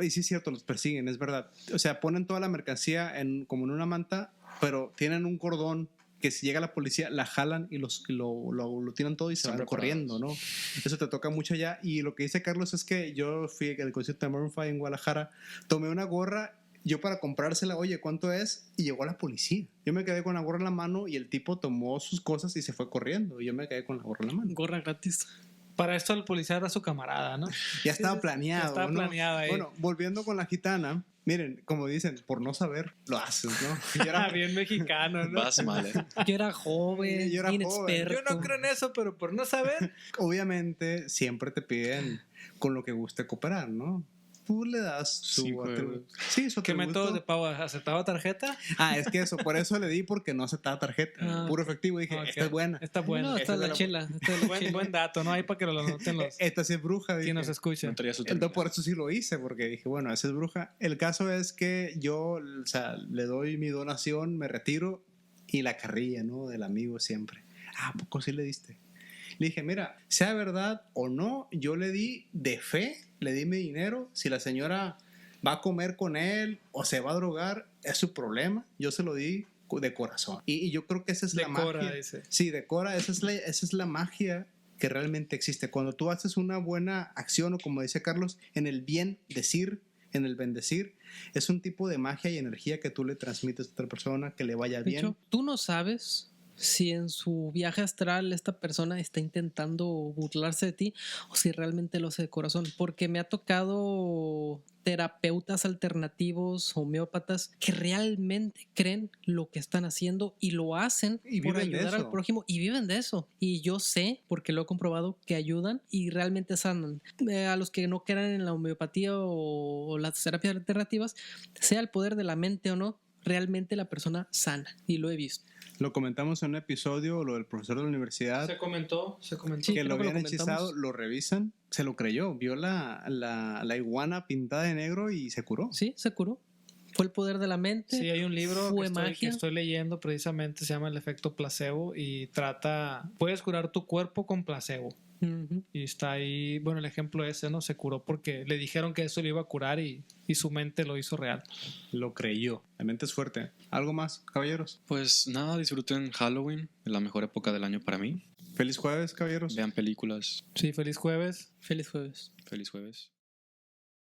y sí es cierto, los persiguen, es verdad. O sea, ponen toda la mercancía como en una manta, pero tienen un cordón que si llega la policía, la jalan y lo tiran todo y se Están van preparados. corriendo, ¿no? Eso te toca mucho allá. Y lo que dice Carlos es que yo fui al concierto de Maroon 5 en Guadalajara, tomé una gorra, yo para comprársela, oye, ¿cuánto es? Y llegó la policía. Yo me quedé con la gorra en la mano y el tipo tomó sus cosas y se fue corriendo. Y yo me quedé con la gorra en la mano. Gorra gratis. Para esto el policía era su camarada, ¿no? Ya estaba planeado. Ya estaba ¿no? planeado ahí. Bueno, volviendo con la gitana, miren, como dicen, por no saber, lo haces, ¿no? Yo Era bien mexicano, ¿no? Vas mal, Yo era joven, Yo era inexperto. Yo no creo en eso, pero por no saber. obviamente, siempre te piden con lo que guste cooperar, ¿no? Tú le das su Sí, güey. atributo. Sí, su ¿Qué atributo. método de pago? ¿Aceptaba tarjeta? Ah, es que eso, por eso le di, porque no aceptaba tarjeta. Ah, puro efectivo. Dije, Ok. esta es buena. Está bueno. No, Esa está es de la la- chela. Está de la Buen, chela. buen dato, ¿no? Ahí para que lo anoten los Esta sí es bruja. Dije. que nos escuchan. No traía su Entonces, terminal. por eso sí lo hice, porque dije, bueno, esa es bruja. El caso es que yo, o sea, le doy mi donación, me retiro y la carrilla, ¿no? Del amigo siempre. Ah, ¿a poco sí le diste? Le dije, mira, sea verdad o no, yo le di de fe, le di mi dinero. Si la señora va a comer con él o se va a drogar, es su problema. Yo se lo di de corazón. Y yo creo que esa es la Decora, magia. dice. Sí, decora, esa es la magia que realmente existe. Cuando tú haces una buena acción, o como dice Carlos, en el bien decir, en el bendecir, es un tipo de magia y energía que tú le transmites a otra persona, que le vaya De bien. hecho, tú no sabes si en su viaje astral esta persona está intentando burlarse de ti o si realmente lo hace de corazón. Porque me ha tocado terapeutas alternativos, homeópatas, que realmente creen lo que están haciendo y lo hacen Y por viven de ayudar al eso. prójimo y viven de eso. Y yo sé, porque lo he comprobado, que ayudan y realmente sanan. A los que no crean en la homeopatía o las terapias alternativas, sea el poder de la mente o no, realmente la persona sana. Y lo he visto. Lo comentamos en un episodio, lo del profesor de la universidad, Se comentó. Sí, que lo creo que lo habían hechizado, comentamos. lo revisan, se lo creyó, vio la iguana pintada de negro y se curó. Sí, se curó. Fue el poder de la mente. Sí, hay un libro fue que magia. estoy leyendo precisamente, se llama El efecto placebo y trata, puedes curar tu cuerpo con placebo. Ujú. Y está ahí, bueno, el ejemplo ese, ¿no? Se curó porque le dijeron que eso lo iba a curar y su mente lo hizo real. Lo creyó. La mente es fuerte. ¿Algo más, caballeros? Pues nada, disfruten Halloween, la mejor época del año para mí. Feliz jueves, caballeros. Vean películas. Sí, feliz jueves. Feliz jueves. Feliz jueves.